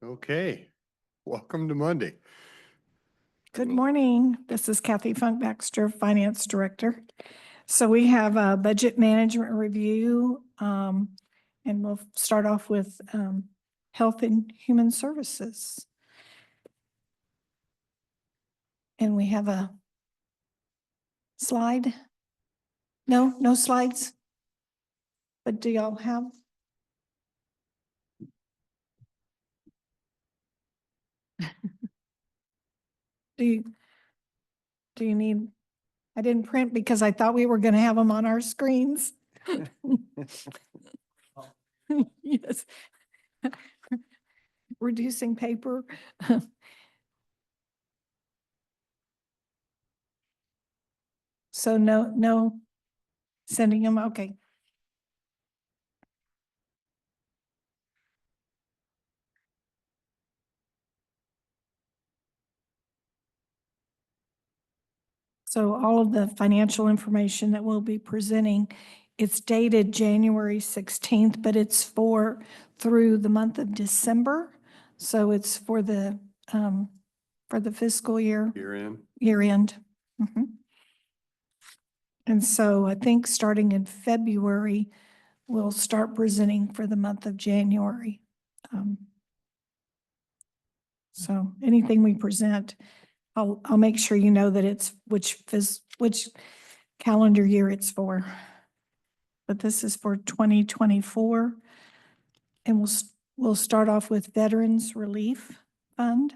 Okay, welcome to Monday. Good morning. This is Kathy Funk Baxter, Finance Director. So we have a budget management review, and we'll start off with Health and Human Services. And we have a slide. No slides. But do y'all have? Do you need? I didn't print because I thought we were going to have them on our screens. Yes. Reducing paper. So no sending them. Okay. So all of the financial information that we'll be presenting, it's dated January 16th, but it's through the month of December. So it's for the fiscal year. Year end. Mm-hmm. And so I think starting in February, we'll start presenting for the month of January. So anything we present, I'll make sure you know that it's which calendar year it's for. But this is for 2024. And we'll start off with Veterans Relief Fund.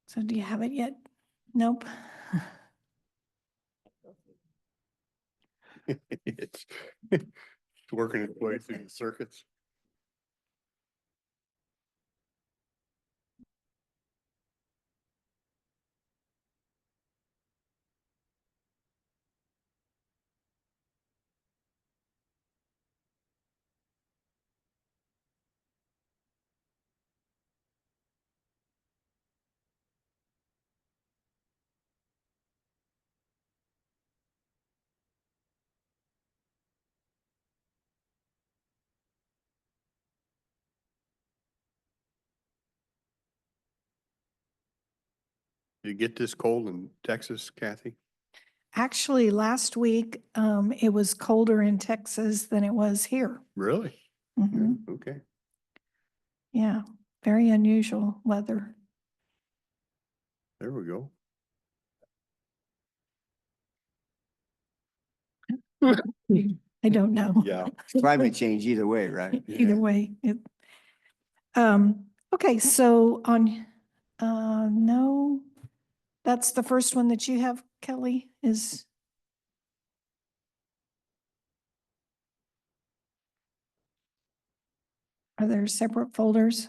So do you have it yet? Nope. It's working its way through the circuits. Did it get this cold in Texas, Kathy? Actually, last week, it was colder in Texas than it was here. Really? Mm-hmm. Okay. Yeah, very unusual weather. There we go. I don't know. Yeah. Climate change either way, right? Either way. Okay, so on, no, that's the first one that you have, Kelly, is. Are there separate folders?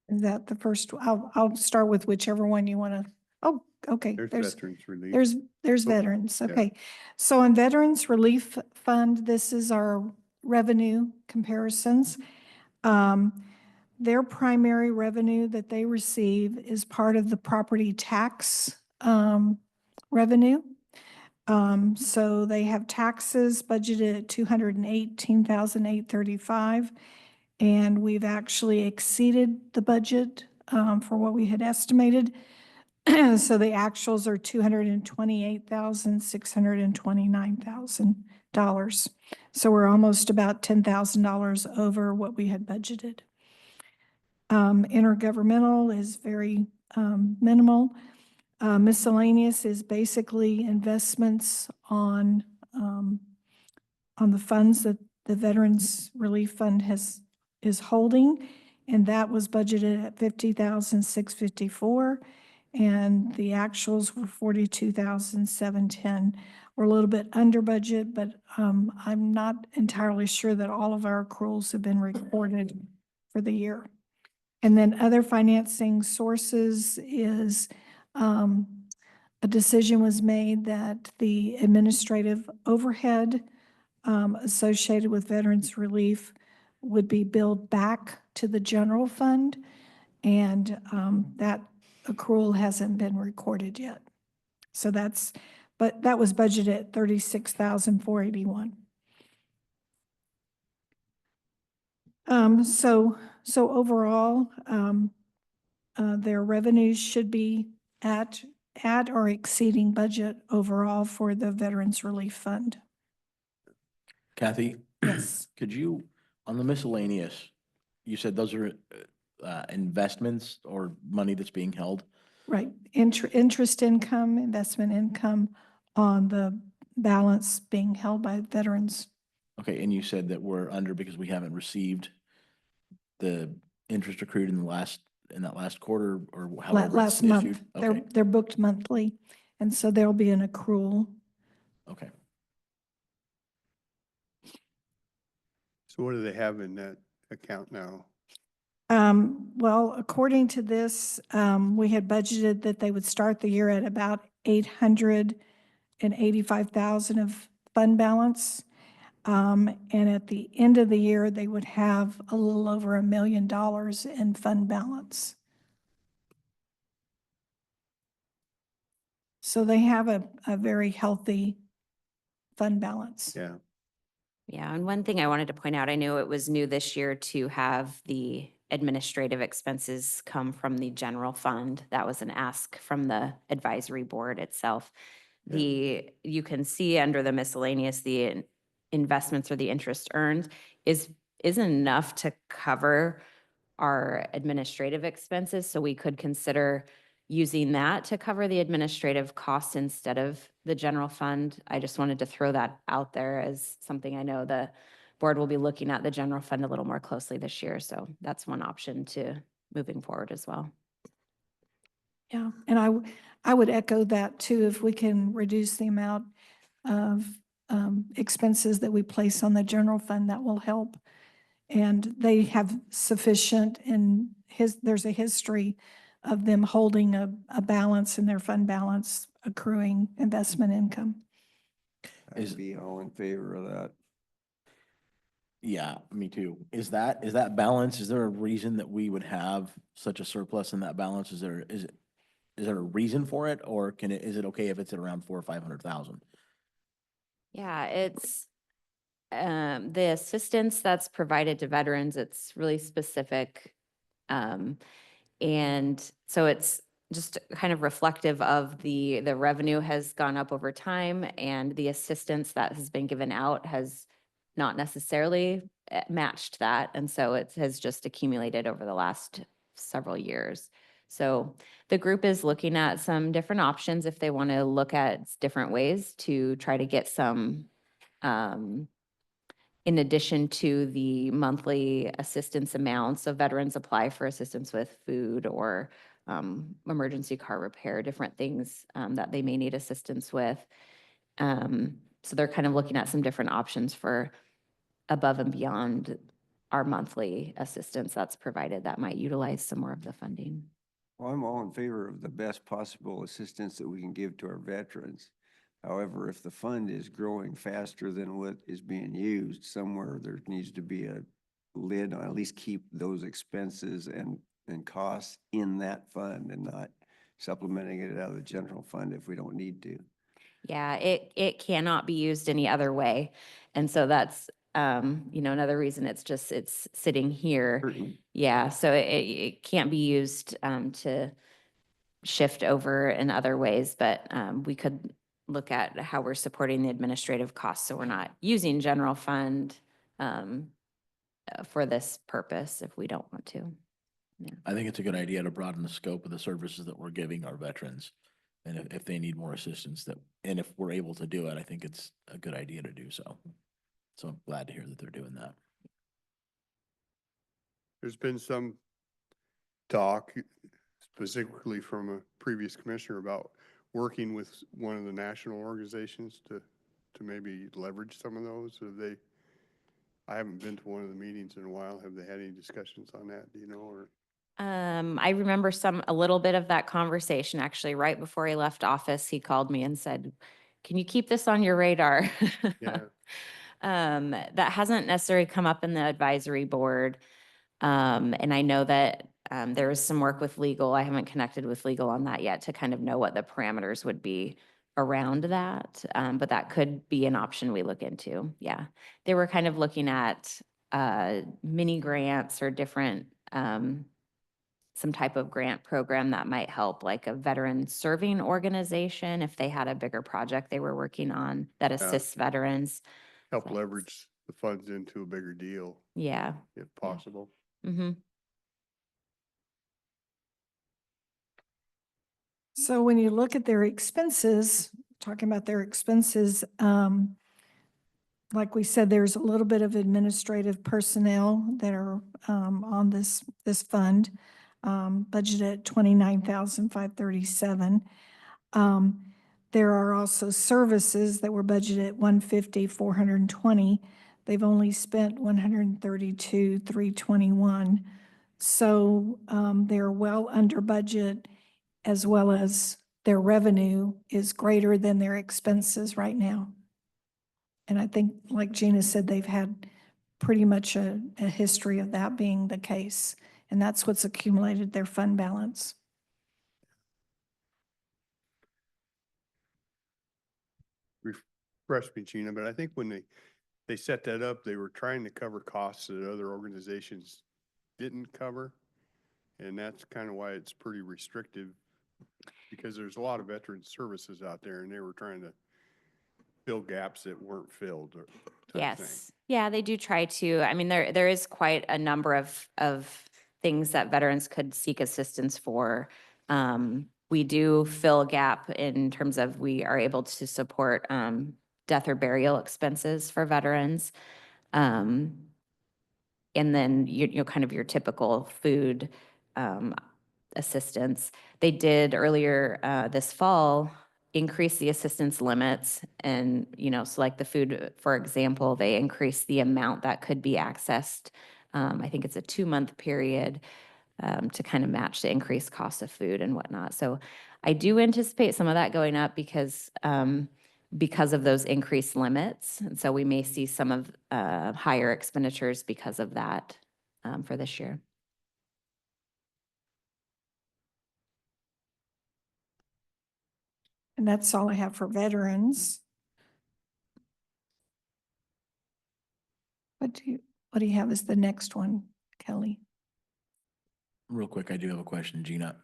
Is that the first? I'll start with whichever one you want to. Oh, okay. There's Veterans Relief. There's Oh, veterans. yeah. Okay. So on Veterans Relief Fund, this is our revenue comparisons. Their primary revenue that they receive is part of the property tax revenue. So they have taxes budgeted at $218,835. And we've actually exceeded the budget for what we had estimated. So the actuals are $228,629,000. So we're almost about $10,000 over what we had budgeted. Intergovernmental is very minimal. Miscellaneous is basically investments on the funds that the Veterans Relief Fund is holding, and that was budgeted at $50,654, and the actuals were $42,710. We're a little bit under budget, but I'm not entirely sure that all of our accruals have been recorded for the year. And then other financing sources is a decision was made that the administrative overhead associated with Veterans Relief would be billed back to the general fund. And that accrual hasn't been recorded yet. So but that was budgeted at 36,481. So overall, their revenues should be at or exceeding budget overall for the Veterans Relief Fund. Kathy? Yes. Could you, on the miscellaneous, you said those are investments or money that's being held? Right. Interest income, investment income on the balance being held by veterans. Okay, and you said that we're under because we haven't received the interest accrued in that last quarter or however it's Last month, issued? Okay, they're booked monthly. And so there'll be an accrual. okay. So what do they have in that account now? Well, according to this, we had budgeted that they would start the year at about 885,000 of fund balance. And at the end of the year, they would have a little over $1 million in fund balance. So they have a very healthy fund balance. Yeah, Yeah, and one thing I wanted to point out, I know it was new this year to have the administrative expenses come from the general fund. That was an ask from the advisory board itself. You can see under the miscellaneous, the investments or the interest earned isn't enough to cover our administrative expenses. So we could consider using that to cover the administrative costs instead of the general fund. I just wanted to throw that out there as something I know the board will be looking at the general fund a little more closely this year. So that's one option to moving forward as well. Yeah, and I would echo that too. If we can reduce the amount of expenses that we place on the general fund, that will help. And they have sufficient there's a history of them holding a balance in their fund balance, accruing investment income. Is- I'd be all in favor of that. Yeah, me too. Is that balance, is there a reason that we would have such a surplus in that balance? Is there a reason for it, or is it okay if it's at around 400,000 or 500,000? Yeah, it's the assistance that's provided to veterans, it's really specific. And so it's just kind of reflective of the revenue has gone up over time, and the assistance that has been given out has not necessarily matched that. And so it has just accumulated over the last several years. So the group is looking at some different options if they want to look at different ways to try to get some, in addition to the monthly assistance amounts of veterans apply for assistance with food or emergency car repair, different things that they may need assistance with. So they're kind of looking at some different options for above and beyond our monthly assistance that's provided that might utilize some more of the funding. Well, I'm all in favor of the best possible assistance that we can give to our veterans. However, if the fund is growing faster than what is being used, somewhere there needs to be a lid on, at least keep those expenses and costs in that fund and not supplementing it out of the general fund if we don't need to. Yeah, it cannot be used any other way. And so that's, another reason it's sitting here. Certain. Yeah, so it can't be used to shift over in other ways, but we could look at how we're supporting the administrative costs. So we're not using general fund for this purpose if we don't want to. I think it's a good idea to broaden the scope of the services that we're giving our veterans. And if they need more assistance and if we're able to do it, I think it's a good idea to do so. So I'm glad to hear that they're doing that. there's been some talk specifically from a previous commissioner about working with one of the national organizations to maybe leverage some of those. I haven't been to one of the meetings in a while. Have they had any discussions on that? Do you know, or? I remember a little bit of that conversation, actually, right before he left office, he called me and said, can you keep this on your radar? Yeah. That hasn't necessarily come up in the advisory board. And I know that There is some work with legal. I haven't connected with legal on that yet to kind of know what the parameters would be around that. But that could be an option we look into. Yeah. They were kind of looking at mini grants or different, some type of grant program that might help, like a veteran serving organization, if they had a bigger project they were working on that assists veterans. Help Thanks. leverage the funds into a bigger deal Yeah. if possible. Mm-hmm. So when you look at their expenses, talking about their expenses, like we said, there's a little bit of administrative personnel that are on this fund, budgeted at 29,537. There are also services that were budgeted at 150,420. They've only spent 132,321. So they're well under budget, as well as their revenue is greater than their expenses right now. And I think, like Gina said, they've had pretty much a history of that being the case. And that's what's accumulated their fund balance. Refresh me, Gina, but I think when they set that up, they were trying to cover costs that other organizations didn't cover. And that's kind of why it's pretty restrictive, because there's a lot of veteran services out there and they were trying to fill gaps that weren't filled or type thing. Yes. Yeah, they do try to. I mean, there is quite a number of things that veterans could seek assistance for. We do fill a gap in terms of we are able to support death or burial expenses for veterans. And then you know, kind of your typical food assistance. They did earlier this fall increase the assistance limits, and you know, so like the food, for example, they increased the amount that could be accessed. I think it's a 2-month period to kind of match the increased cost of food and whatnot. So I do anticipate some of that going up because of those increased limits. And so we may see some of higher expenditures because of that for this year. And that's all I have for veterans. What do you have as the next one, Kelly? Real quick, I do have a question, Gina,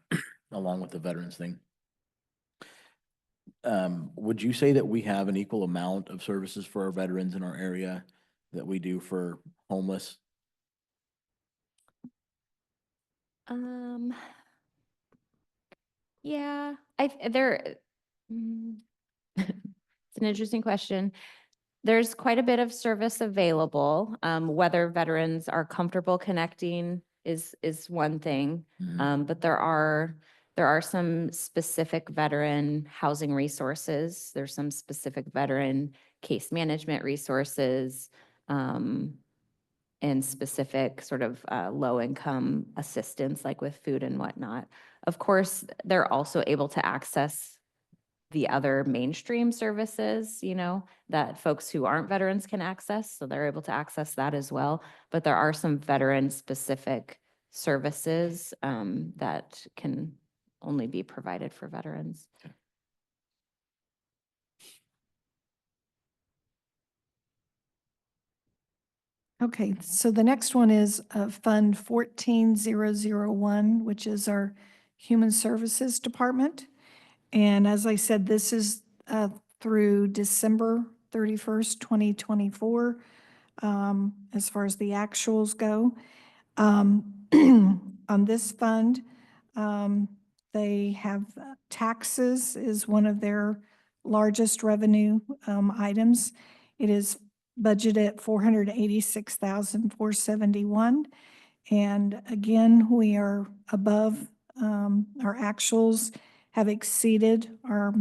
along with the veterans thing. Would you say that we have an equal amount of services for our veterans in our area that we do for homeless? Yeah, it's an interesting question. There's quite a bit of service available. Whether veterans are comfortable connecting is one thing. Mhm. But there are some specific veteran housing resources. There's some specific veteran case management resources, and specific sort of low-income assistance, like with food and whatnot. Of course, they're also able to access the other mainstream services, you know, that folks who aren't veterans can access. So they're able to access that as well. But there are some veteran-specific services that can only be provided for veterans. Okay, so the next one is Fund 14001, which is our Human Services Department. And as I said, this is through December 31st, 2024, as far as the actuals go. On this fund, they have taxes is one of their largest revenue items. It is budgeted at 486,471. And again, we are above, our actuals have exceeded our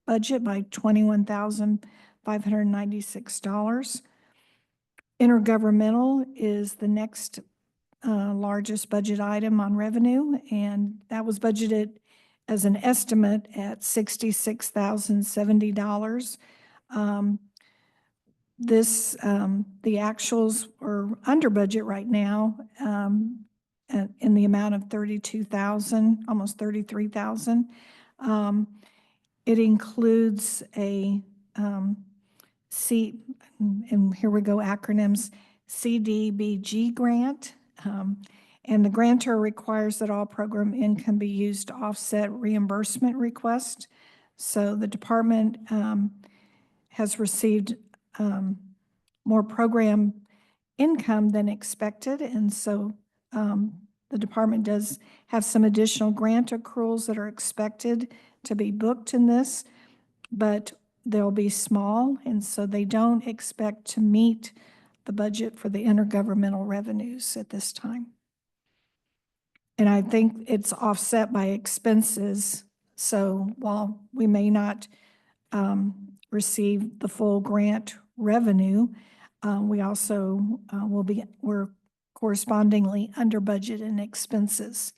budget by $21,596. Intergovernmental is the next largest budget item on revenue, and that was budgeted as an estimate at $66,070. The actuals are under budget right now in the amount of 32,000, almost 33,000. It includes a and here we go, acronyms, CDBG grant. And the grantor requires that all program income be used to offset reimbursement request. So the department has received more program income than expected. And so the department does have some additional grant accruals that are expected to be booked in this, but they'll be small. And so they don't expect to meet the budget for the intergovernmental revenues at this time. And I think it's offset by expenses. So while we may not receive the full grant revenue, we also we're correspondingly under budget in expenses.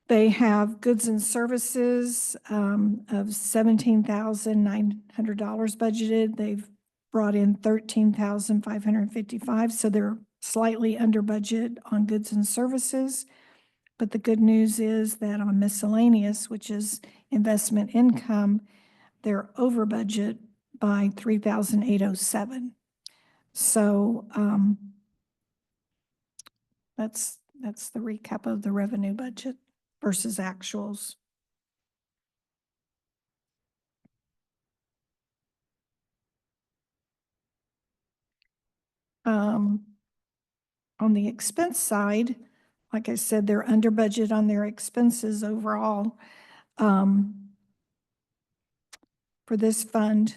They have goods and services of $17,900 budgeted. They've brought in $13,555, so they're slightly under budget on goods and services. But the good news is that on miscellaneous, which is investment income, they're over budget by $3,807. So that's the recap of the revenue budget versus actuals. On the expense side, like I said, they're under budget on their expenses overall. For this fund,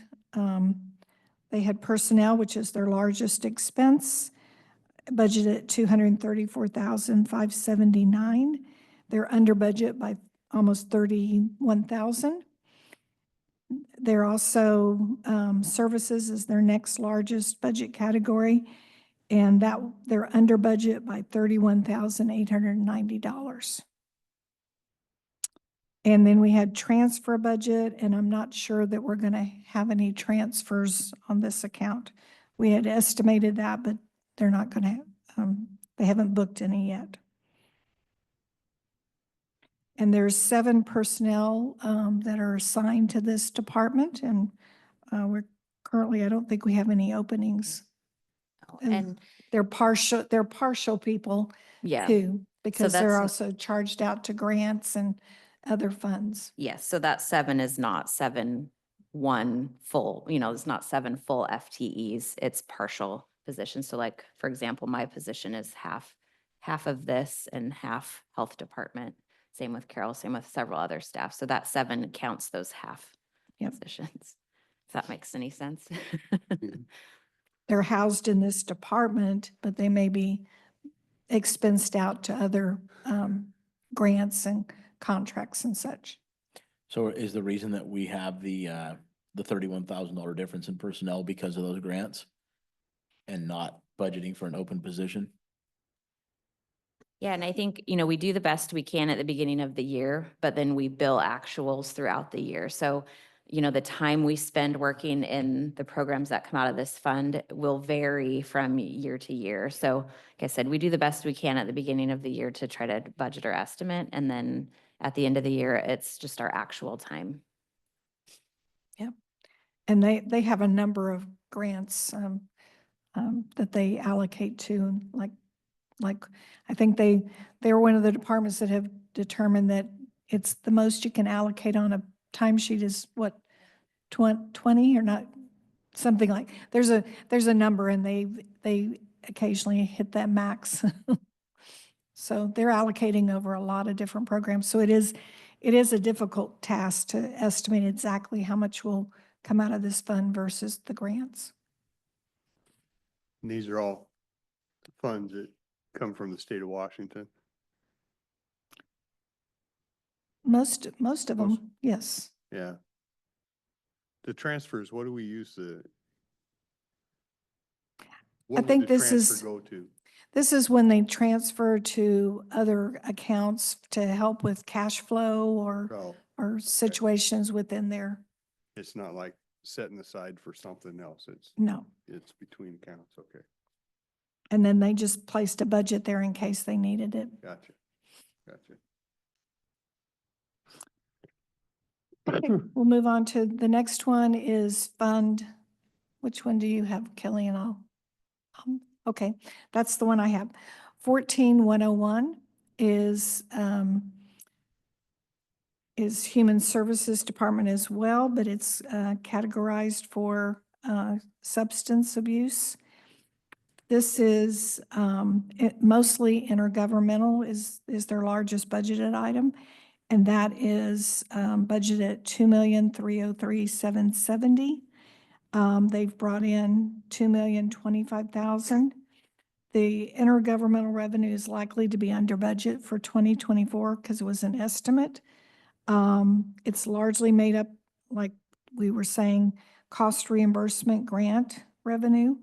they had personnel, which is their largest expense, budgeted at $234,579. They're under budget by almost $31,000. They're also services is their next largest budget category, and that they're under budget by $31,890. And then we had transfer budget, and I'm not sure that we're going to have any transfers on this account. We had estimated that, but they're not going to, they haven't booked any yet. And there's 7 personnel that are assigned to this department, and we're currently, I don't think we have any openings. And They're partial people yeah, too, because they're that's- also charged out to grants and other funds. yes. So that 7 is not 1 full, it's not 7 full FTEs. It's partial positions. So like, for example, my position is half of this and half health department. Same with Carol, same with several other staff. So that 7 counts those half Yep. positions. If that makes any sense. They're housed in this department, but they may be expensed out to other grants and contracts and such. So is the reason that we have the $31,000 difference in personnel because of those grants and not budgeting for an open position? Yeah, and I think, we do the best we can at the beginning of the year, but then we bill actuals throughout the year. So, the time we spend working in the programs that come out of this fund will vary from year to year. So, like I said, we do the best we can at the beginning of the year to try to budget our estimate. And then at the end of the year, it's just our actual time. Yep. And they have a number of grants that they allocate to, like I think they're one of the departments that have determined that it's the most you can allocate on a timesheet is what, 20 or not, something like, there's a number, and they occasionally hit that max. So they're allocating over a lot of different programs. So it is a difficult task to estimate exactly how much will come out of this fund versus the grants. And these are all funds that come from the state of Washington. Most of Most- them, yes. Yeah. The transfers, what do we use what would think the this transfer is- go to? This is when they transfer to other accounts to help with cash flow Oh, or situations within their, it's not like setting aside for something else. no. It's between accounts. Okay. And then they just placed a budget there in case they needed it. Gotcha. Gotcha. We'll move on to the next one is fund. Which one do you have, Kelly? And okay, that's the one I have. 14101 is Human Services Department as well, but it's categorized for substance abuse. This is mostly intergovernmental is their largest budgeted item. And that is budgeted at $2,303,770. They've brought in $2,025,000. The intergovernmental revenue is likely to be under budget for 2024 because it was an estimate. It's largely made up, like we were saying, cost reimbursement grant revenue.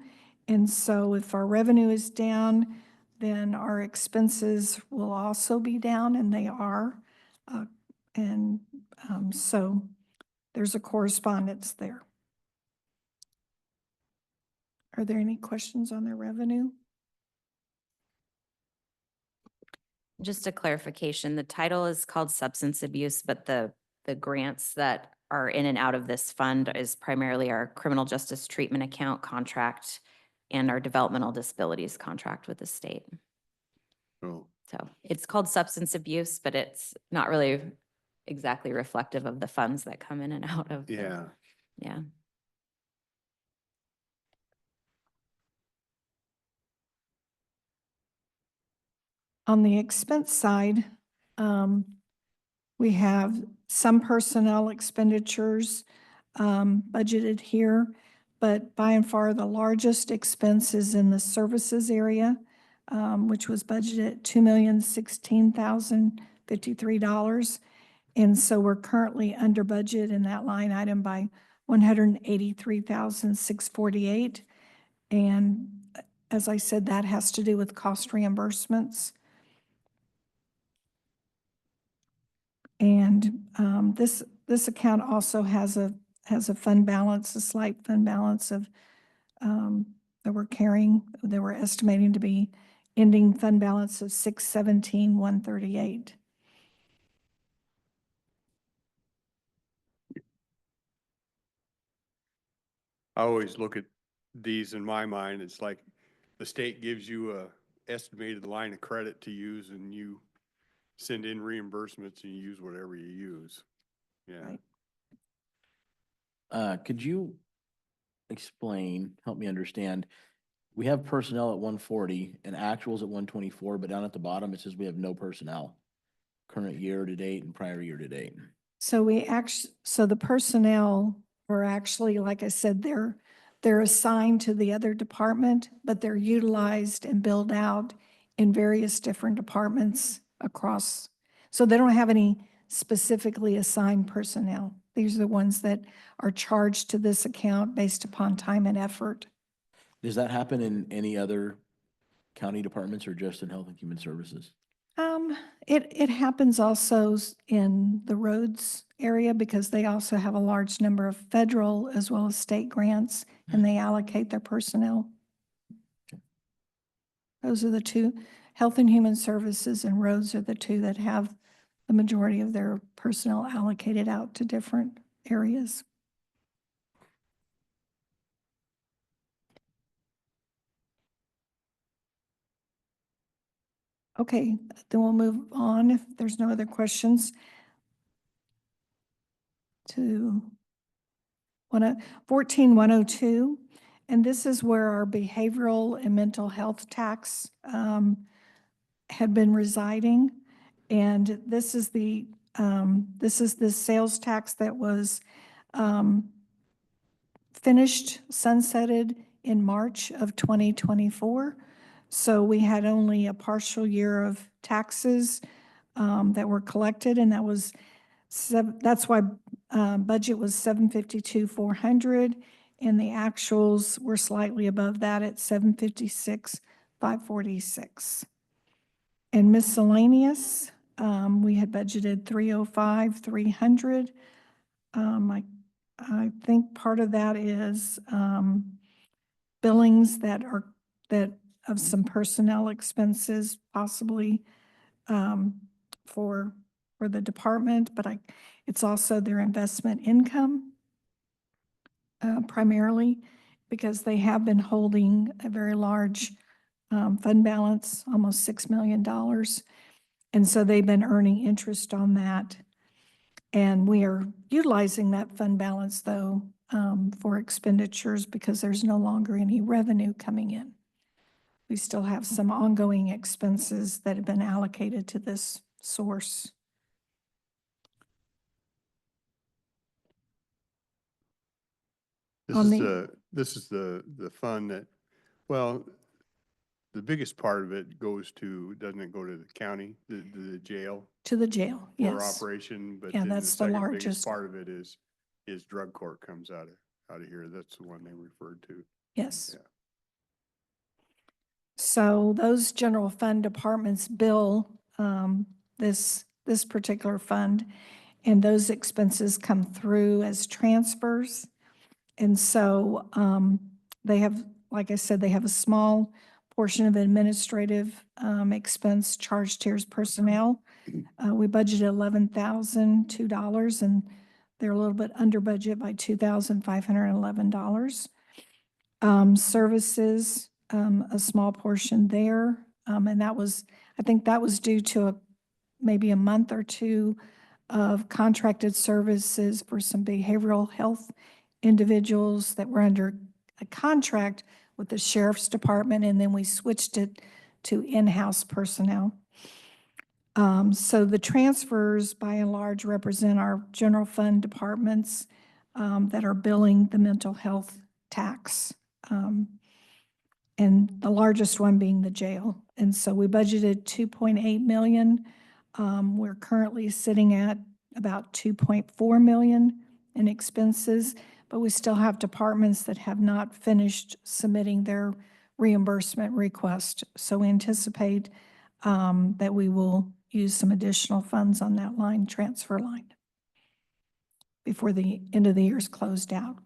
And so if our revenue is down, then our expenses will also be down, and they are. So there's a correspondence there. Are there any questions on their revenue? Just a clarification, the title is called substance abuse, but the grants that are in and out of this fund is primarily our criminal justice treatment account contract and our developmental disabilities contract with the state. Oh, So it's called substance abuse, but it's not really exactly reflective of the funds that come in and out of. yeah. Yeah. On the expense side, we have some personnel expenditures budgeted here, but by and far the largest expense is in the services area, which was budgeted at $2,016,053. And so we're currently under budget in that line item by $183,648. And as I said, that has to do with cost reimbursements. And this account also has a fund balance, a slight fund balance of that we're estimating to be ending fund balance of $617,138. I always look at these in my mind, it's like the state gives you a estimated line of credit to use and you send in reimbursements and you use whatever you use. Yeah. Right. Could you help me understand? We have personnel at 140 and actuals at 124, but down at the bottom, it says we have no personnel. Current year to date and prior year to date. So the personnel are actually, like I said, they're assigned to the other department, but they're utilized and billed out in various different departments across. So they don't have any specifically assigned personnel. These are the ones that are charged to this account based upon time and effort. Does that happen in any other county departments or just in Health and Human Services? It happens also in the roads area because they also have a large number of federal as well as state grants, and they allocate their personnel. Those are the two. Health and Human Services and roads are the two that have the majority of their personnel allocated out to different areas. Okay, then we'll move on if there's no other questions to 14102. And this is where our behavioral and mental health tax had been residing. And this is the sales tax that was finished, sunsetted in March of 2024. So we had only a partial year of taxes that were collected, and that's why budget was $752,400, and the actuals were slightly above that at $756,546. And miscellaneous, we had budgeted $305,300. I think part of that is billings that of some personnel expenses possibly for the department, but it's also their investment income primarily because they have been holding a very large fund balance, almost $6 million. And so they've been earning interest on that. And we are utilizing that fund balance, though, for expenditures because there's no longer any revenue coming in. We still have some ongoing expenses that have been allocated to this source. This On is the- the fund that, well, the biggest part of it goes to, doesn't it go to the county, the jail To the jail, for yes. operation? But Yeah, then that's the second largest. biggest part of it is drug court comes out of here. That's the one they referred to. Yes. Yeah. So those general fund departments bill this particular fund, and those expenses come through as transfers. And so they have, like I said, they have a small portion of administrative expense charged here as personnel. We budgeted $11,002, and they're a little bit under budget by $2,511. Services, a small portion there, and that was, I think that was due to maybe a month or two of contracted services for some behavioral health individuals that were under a contract with the sheriff's department, and then we switched it to in-house personnel. So the transfers, by and large, represent our general fund departments that are billing the mental health tax, and the largest one being the jail. And so we budgeted 2.8 million. We're currently sitting at about 2.4 million in expenses, but we still have departments that have not finished submitting their reimbursement request. So we anticipate that we will use some additional funds on that line, transfer line, before the end of the year is closed out.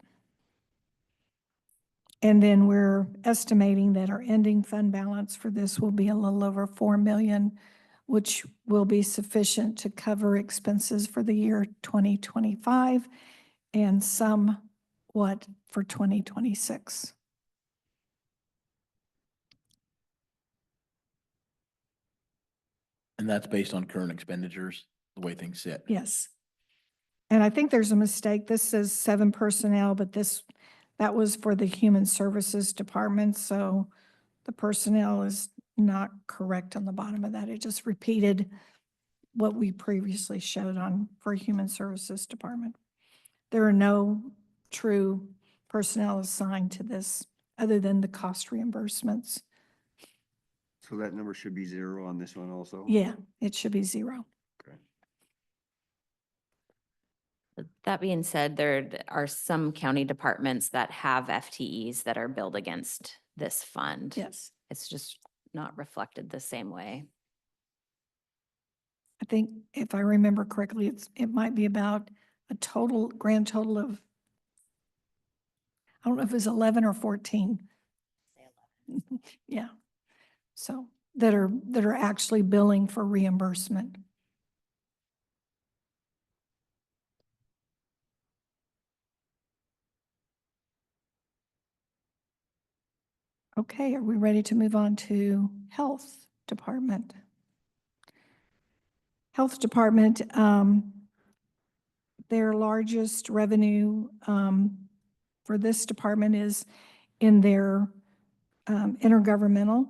And then we're estimating that our ending fund balance for this will be a little over 4 million, which will be sufficient to cover expenses for the year 2025 and somewhat for 2026. And that's based on current expenditures, the way things sit. Yes. And I think there's a mistake. This says 7 personnel, but that was for the Human Services Department. So the personnel is not correct on the bottom of that. It just repeated what we previously showed on for Human Services Department. There are no true personnel assigned to this other than the cost reimbursements. So that number should be 0 on this one also? Yeah, it should be 0. Okay. That being said, there are some county departments that have FTEs that are billed against this fund. Yes. It's just not reflected the same way. I think if I remember correctly, it might be about a grand total of, I don't know if it's 11 or 14. Yeah. So that are actually billing for reimbursement. Okay, are we ready to move on to Health Department? Health Department, their largest revenue for this department is in their intergovernmental,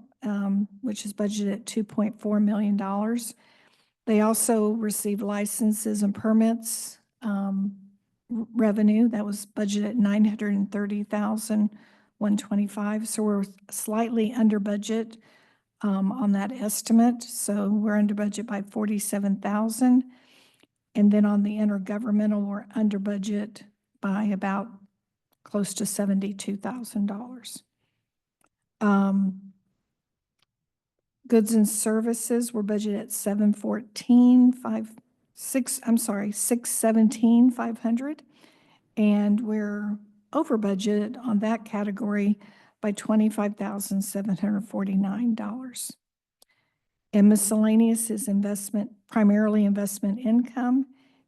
which is budgeted at $2.4 million. They also receive licenses and permits revenue that was budgeted at $930,125. So we're slightly under budget on that estimate. So we're under budget by 47,000. And then on the intergovernmental, we're under budget by about close to $72,000. Goods and services were budgeted at 617,500, and we're over budget on that category by $25,749. And miscellaneous is primarily investment income,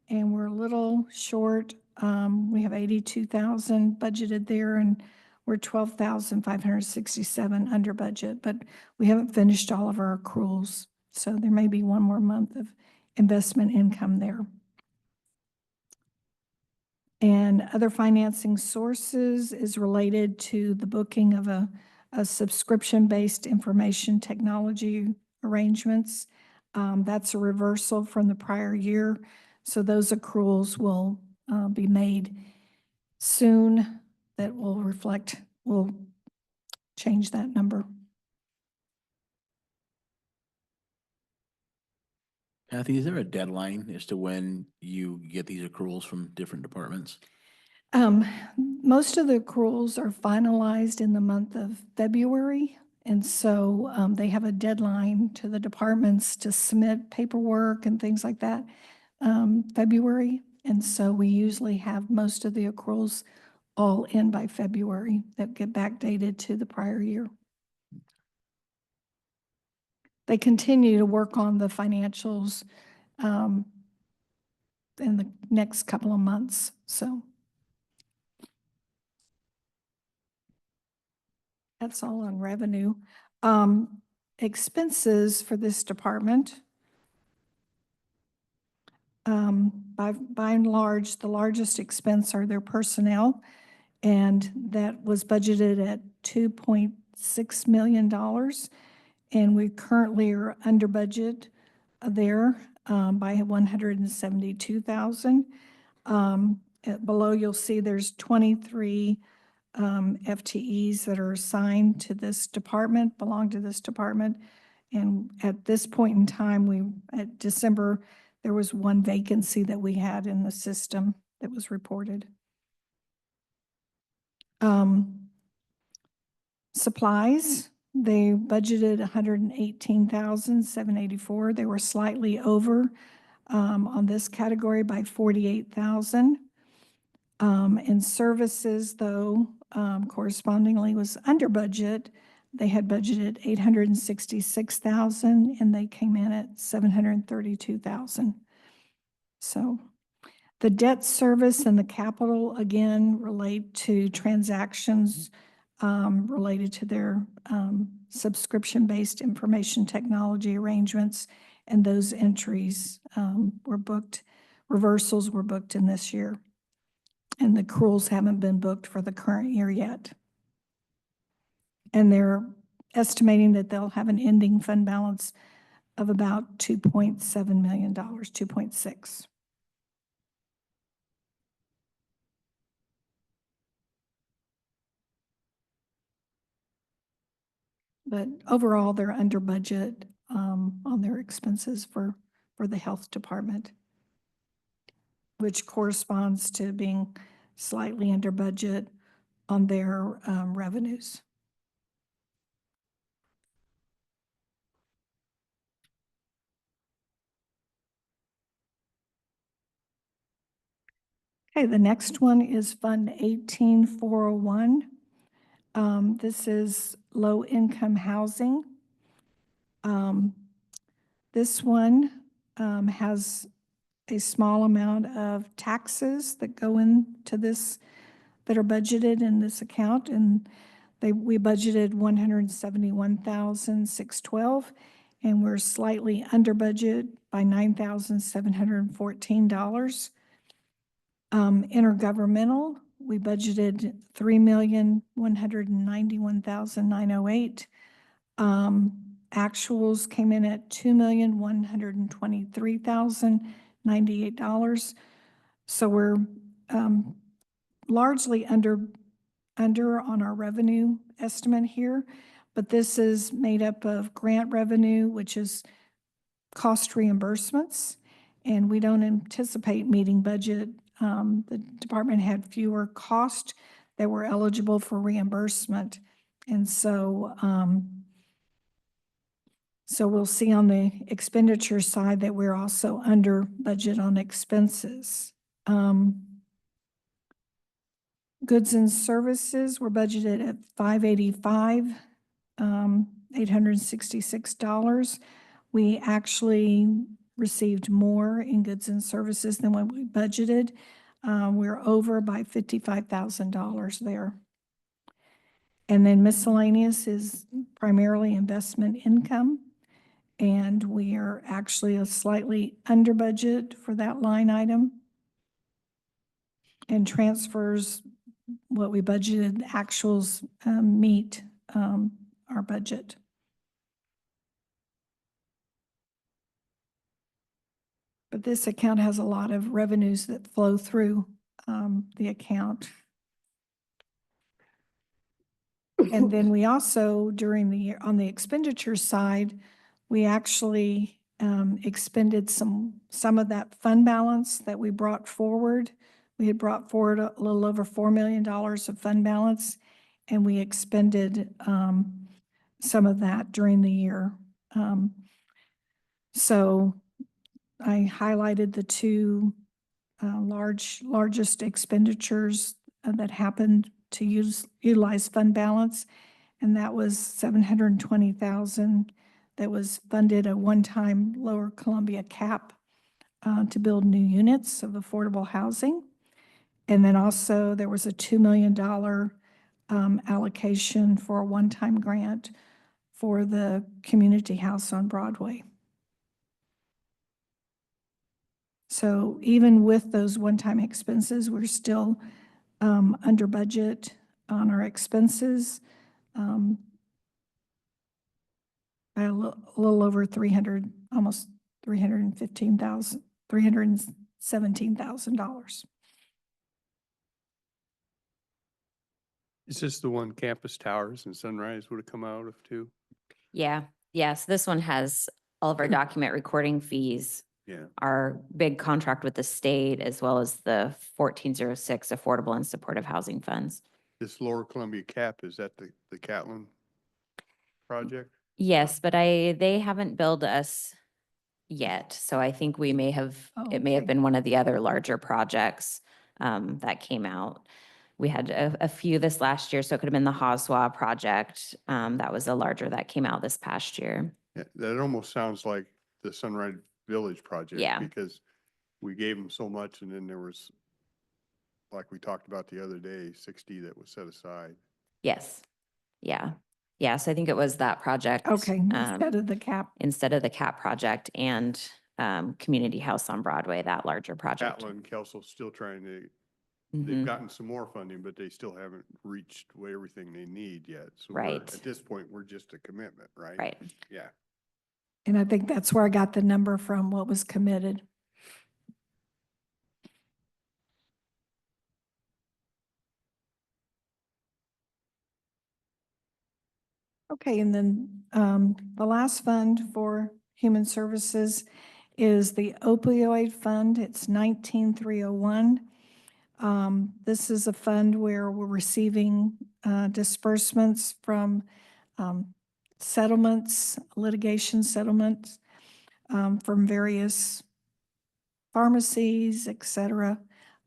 and we're a little short. We have 82,000 budgeted there, and we're 12,567 under budget, but we haven't finished all of our accruals. So there may be one more month of investment income there. And other financing sources is related to the booking of a subscription-based information technology arrangements. That's a reversal from the prior year. So those accruals will be made soon. That will change that number. Kathy, is there a deadline as to when you get these accruals from different departments? Most of the accruals are finalized in the month of February. And so they have a deadline to the departments to submit paperwork and things like that, February. And so we usually have most of the accruals all in by February that get backdated to the prior year. They continue to work on the financials in the next couple of months, so. That's all on revenue. Expenses for this department, by and large, the largest expense are their personnel, and that was budgeted at $2.6 million. And we currently are under budget there by 172,000. Below, you'll see there's 23 FTEs that are assigned to this department, belong to this department. And at this point in time, at December, there was one vacancy that we had in the system that was reported. Supplies, they budgeted 118,784. They were slightly over on this category by 48,000. And services, though, correspondingly was under budget. They had budgeted 866,000 and they came in at 732,000. So the debt service and the capital, again, relate to transactions related to their subscription-based information technology arrangements. And those entries were booked, reversals were booked in this year. And the accruals haven't been booked for the current year yet. And they're estimating that they'll have an ending fund balance of about $2.7 million, 2.6. But overall, they're under budget on their expenses for the health department, which corresponds to being slightly under budget on their revenues. Okay, the next one is Fund 18401. This is low-income housing. This one has a small amount of taxes that go into this, that are budgeted in this account, and we budgeted 171,612, and we're slightly under budget by $9,714. Intergovernmental, we budgeted $3,191,908. Actuals came in at $2,123,098. So we're largely under on our revenue estimate here, but this is made up of grant revenue, which is cost reimbursements, and we don't anticipate meeting budget. The department had fewer costs that were eligible for reimbursement, and so so we'll see on the expenditure side that we're also under budget on expenses. Goods and services were budgeted at 585, $866. We actually received more in goods and services than what we budgeted. We're over by $55,000 there. And then miscellaneous is primarily investment income. And we are actually a slightly under budget for that line item. And transfers, what we budgeted, actuals meet our budget. But this account has a lot of revenues that flow through the account. And then we also, during the year, on the expenditure side, we actually expended some of that fund balance that we brought forward. We had brought forward a little over $4 million of fund balance, and we expended some of that during the year. So I highlighted the two largest expenditures that happened to utilize fund balance, and that was $720,000 that was funded a one-time Lower Columbia cap to build new units of affordable housing. And then also there was a $2 million allocation for a one-time grant for the community house on Broadway. So even with those one-time expenses, we're still under budget on our expenses by a little over 300, almost $315,000, $317,000. Is this the one Campus Towers and Sunrise would have come out of too? Yeah, yes, this one has all of our document recording fees, Yeah. our big contract with the state, as well as the 1406 Affordable and Supportive Housing Funds. This Lower Columbia cap, is that the Catlin project? Yes, but they haven't billed us yet, so I think we may have, Oh, it may have okay. been one of the other larger projects that came out. We had a few this last year, so it could have been the Hoswa project. That was a larger that came out this past year. Yeah, that almost sounds like the Sunrise Village project. Yeah. Because we gave them so much and then there was, like we talked about the other day, 60 that was set aside. Yes, yeah. Yeah, so I think it was that project. Okay, instead of the cap. Instead of the CAP project and Community House on Broadway, that larger project. Catlin, Kelso still trying to, Mhm. they've gotten some more funding, but they still haven't reached everything they need yet. So Right. at this point, we're just a commitment, right? Right. Yeah. And I think that's where I got the number from, what was committed. Okay, and then the last fund for human services is the opioid fund. It's 19301. This is a fund where we're receiving disbursements from settlements, litigation settlements from various pharmacies, et cetera.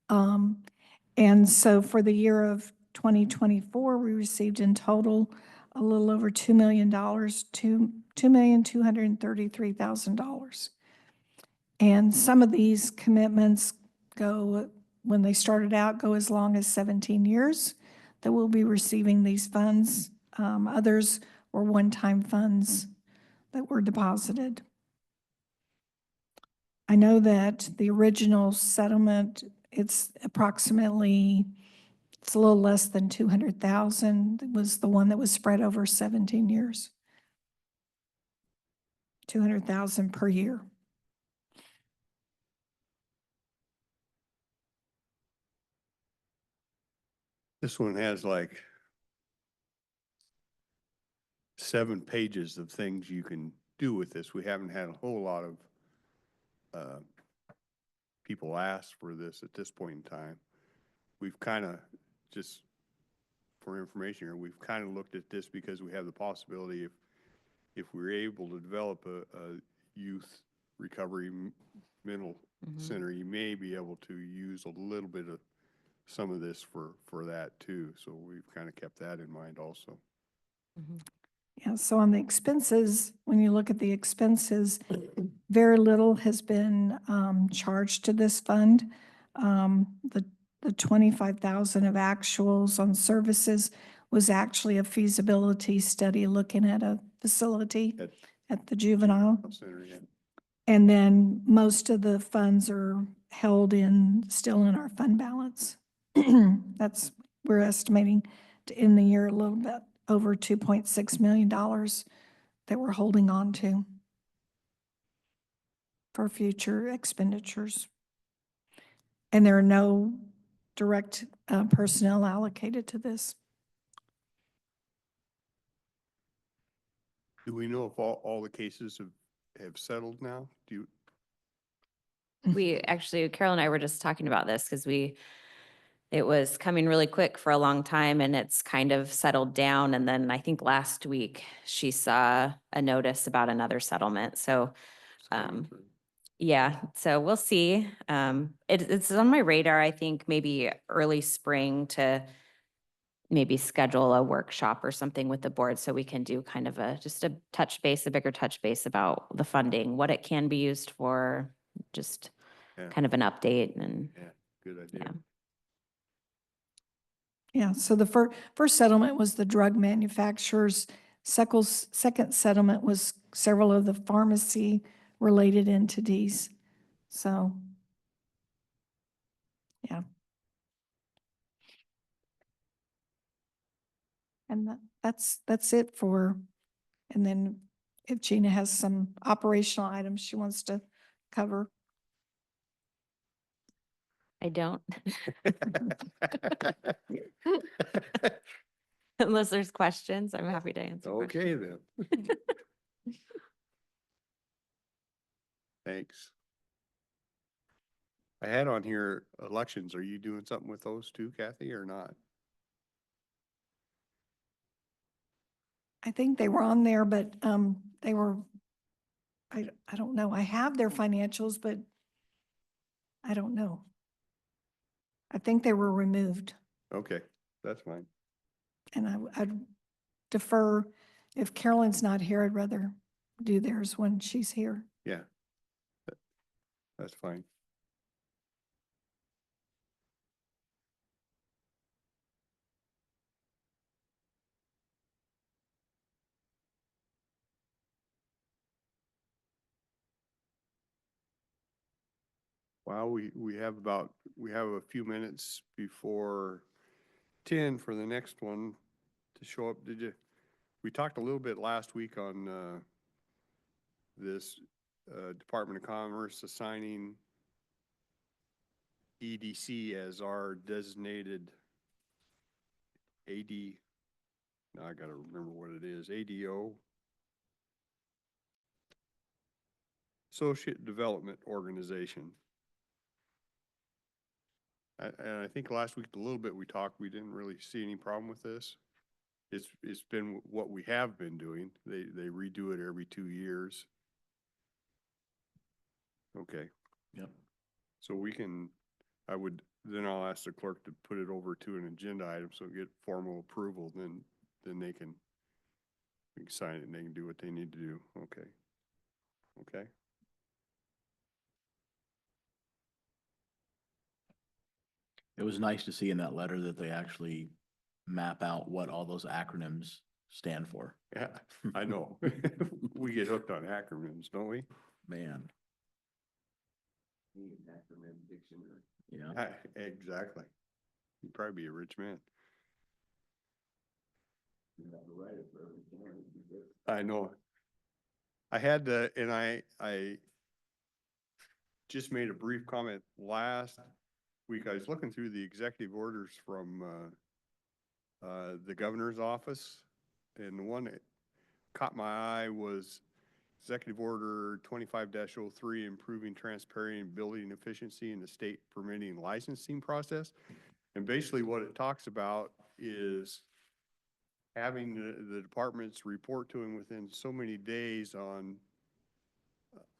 And so for the year of 2024, we received in total a little over $2 million, $2,233,000. And some of these commitments go, when they started out, go as long as 17 years that we'll be receiving these funds. Others were one-time funds that were deposited. I know that the original settlement, it's approximately, it's a little less than 200,000. It was the one that was spread over 17 years. 200,000 per year. This one has like 7 pages of things you can do with this. We haven't had a whole lot of people ask for this at this point in time. We've kind of, just for information here, we've kind of looked at this because we have the possibility if we're able to develop a youth recovery mental Mhm. center, you may be able to use a little bit of some of this for that too. So we've kind of kept that in mind also. Mhm. Yeah, so on the expenses, when you look at the expenses, very little has been charged to this fund. The 25,000 of actuals on services was actually a feasibility study looking at a facility At- at the juvenile. Center, yeah. And then most of the funds are held still in our fund balance. That's, we're estimating to end the year a little bit over $2.6 million that we're holding on to for future expenditures. And there are no direct personnel allocated to this. Do we know if all the cases have settled now? Do you, We actually, Carol and I were just talking about this because it was coming really quick for a long time and it's kind of settled down. And then I think last week she saw a notice about another settlement. So it's coming Um, through? yeah, so we'll see. It's on my radar, I think maybe early spring to maybe schedule a workshop or something with the board so we can do kind of just a touch base, a bigger touch base about the funding, what it can be used for, just Yeah. kind of an update and, Yeah, good idea. yeah. Yeah, so the first settlement was the drug manufacturers. Second settlement was several of the pharmacy-related entities. So, yeah. And that's it and then if Gina has some operational items she wants to cover. I don't, unless there's questions, I'm happy to answer. questions. Okay, then. Thanks. I had on here elections. Are you doing something with those too, Kathy, or not? I think they were on there, but they were, I don't know. I have their financials, but I don't know. I think they were removed. Okay, that's fine. And I'd defer, if Carolyn's not here, I'd rather do theirs when she's here. Yeah. That's fine. Well, we have a few minutes before 10 for the next one to show up. We talked a little bit last week on this Department of Commerce assigning EDC as our designated AD, now I gotta remember what it is, ADO, Associate Development Organization. And I think last week, a little bit we talked, we didn't really see any problem with this. It's been what we have been doing. They redo it every 2 years. Okay, Yep. so then I'll ask the clerk to put it over to an agenda item so get formal approval, then we can sign it and they can do what they need to do. Okay. Okay. It was nice to see in that letter that they actually map out what all those acronyms stand for. Yeah, I know. We get hooked on acronyms, don't we? Man, yeah. Exactly. You'd probably be a rich man. I know. I had to, and I just made a brief comment last week. I was looking through the executive orders from the governor's office, and the one that caught my eye was Executive Order 25-03, improving transparency and building efficiency in the state permitting licensing process. And basically what it talks about is having the departments report to him within so many days on,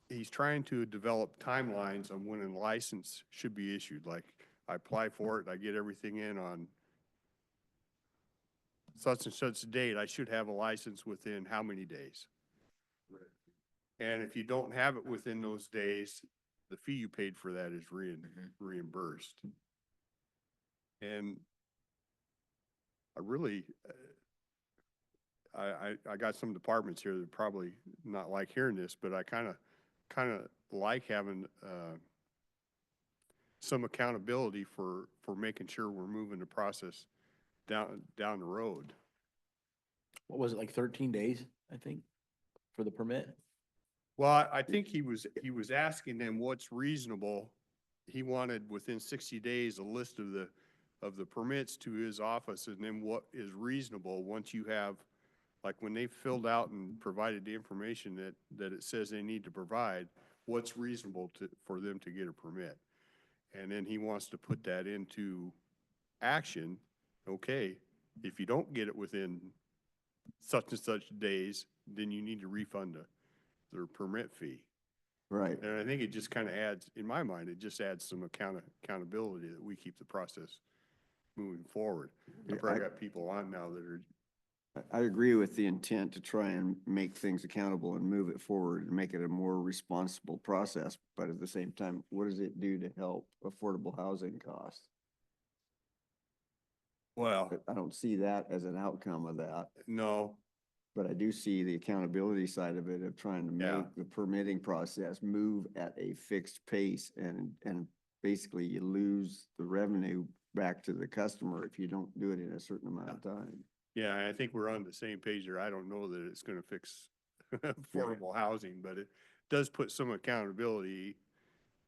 he's trying to develop timelines on when a license should be issued. Like I apply for it, I get everything in on such and such date, I should have a license within how many days? And if you don't have it within those days, the fee you paid for that is reimbursed. And I really, I got some departments here that probably not like hearing this, but I kind of like having, some accountability for making sure we're moving the process down the road. What was it, like 13 days, I think, for the permit? Well, I think he was asking them what's reasonable. He wanted within 60 days a list of the permits to his office, and then what is reasonable once you have, like when they filled out and provided the information that it says they need to provide, what's reasonable for them to get a permit. And then he wants to put that into action. Okay, if you don't get it within such and such days, then you need to refund their permit fee. Right. And I think it just kind of adds, in my mind, it just adds some accountability that we keep the process moving forward. Yeah, I've probably I- got people on now that are, I agree with the intent to try and make things accountable and move it forward and make it a more responsible process. But at the same time, what does it do to help affordable housing costs? well, I don't see that as an outcome of that, no, but I do see the accountability side of it, of trying to Yeah. make the permitting process move at a fixed pace, and basically you lose the revenue back to the customer if you don't do it in a certain amount of time. yeah, I think we're on the same page there. I don't know that it's gonna fix affordable housing, but it does put some accountability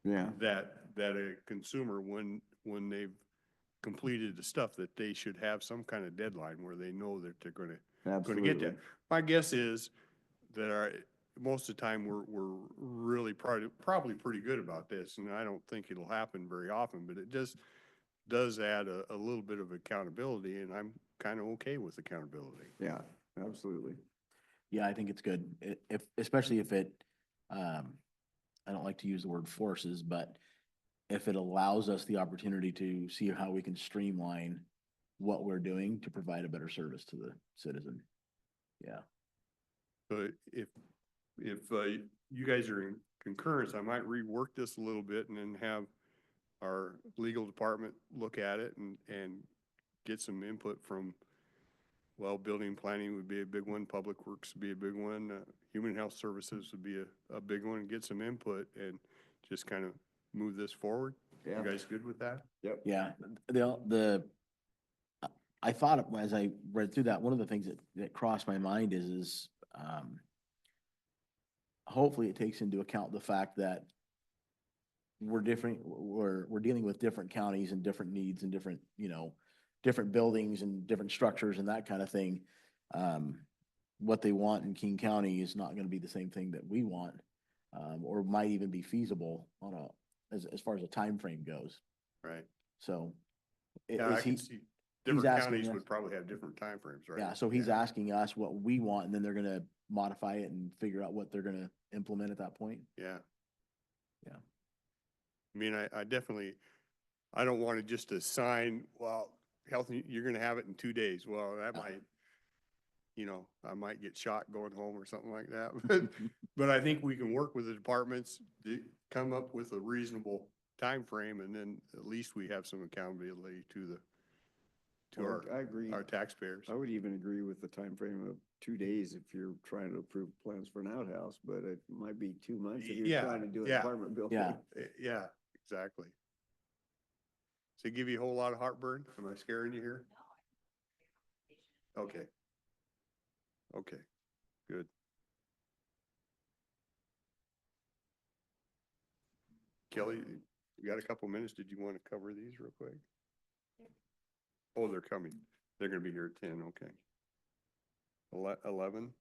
Yeah, that a consumer, when they've completed the stuff, that they should have some kind of deadline where they know that they're gonna get absolutely. that. My guess is that most of the time, we're really probably pretty good about this, and I don't think it'll happen very often, but it just does add a little bit of accountability, and I'm kind of okay with accountability. Yeah, absolutely. Yeah, I think it's good. If, especially if it, I don't like to use the word forces, but if it allows us the opportunity to see how we can streamline what we're doing to provide a better service to the citizen. Yeah. But if you guys are in concurrence, I might rework this a little bit and then have our legal department look at it and get some input from, well, building planning would be a big one, public works would be a big one, human health services would be a big one, and get some input and just kind of move this forward. Yeah. You guys good with that? Yep. Yeah, I thought as I read through that, one of the things that crossed my mind is, hopefully it takes into account the fact that we're different, we're dealing with different counties and different needs and different, different buildings and different structures and that kind of thing. What they want in King County is not gonna be the same thing that we want, or might even be feasible as far as a time frame goes. Right. So. Yeah, I is he- can see, different asking counties us- would probably have different timeframes, right? Yeah, so he's asking us what we want, and then they're gonna modify it and figure out what they're gonna implement at that point. Yeah. Yeah. I mean, I definitely, I don't want to just assign, well, you're gonna have it in 2 days. Well, that might, I might get shot going home or something like that. But I think we can work with the departments to come up with a reasonable time frame, and then at least we have some accountability to I agree. our taxpayers. I would even agree with the time frame of 2 days if you're trying to approve plans for an outhouse, but it might be 2 months if you're Yeah, trying to do an yeah, apartment building. Yeah. Yeah, exactly. Does it give you a whole lot of heartburn? Am I scaring you here? Okay. Okay, good. Kelly, you got a couple minutes. Did you want to cover these real quick? Oh, they're coming. They're gonna be here at 10, okay. 11?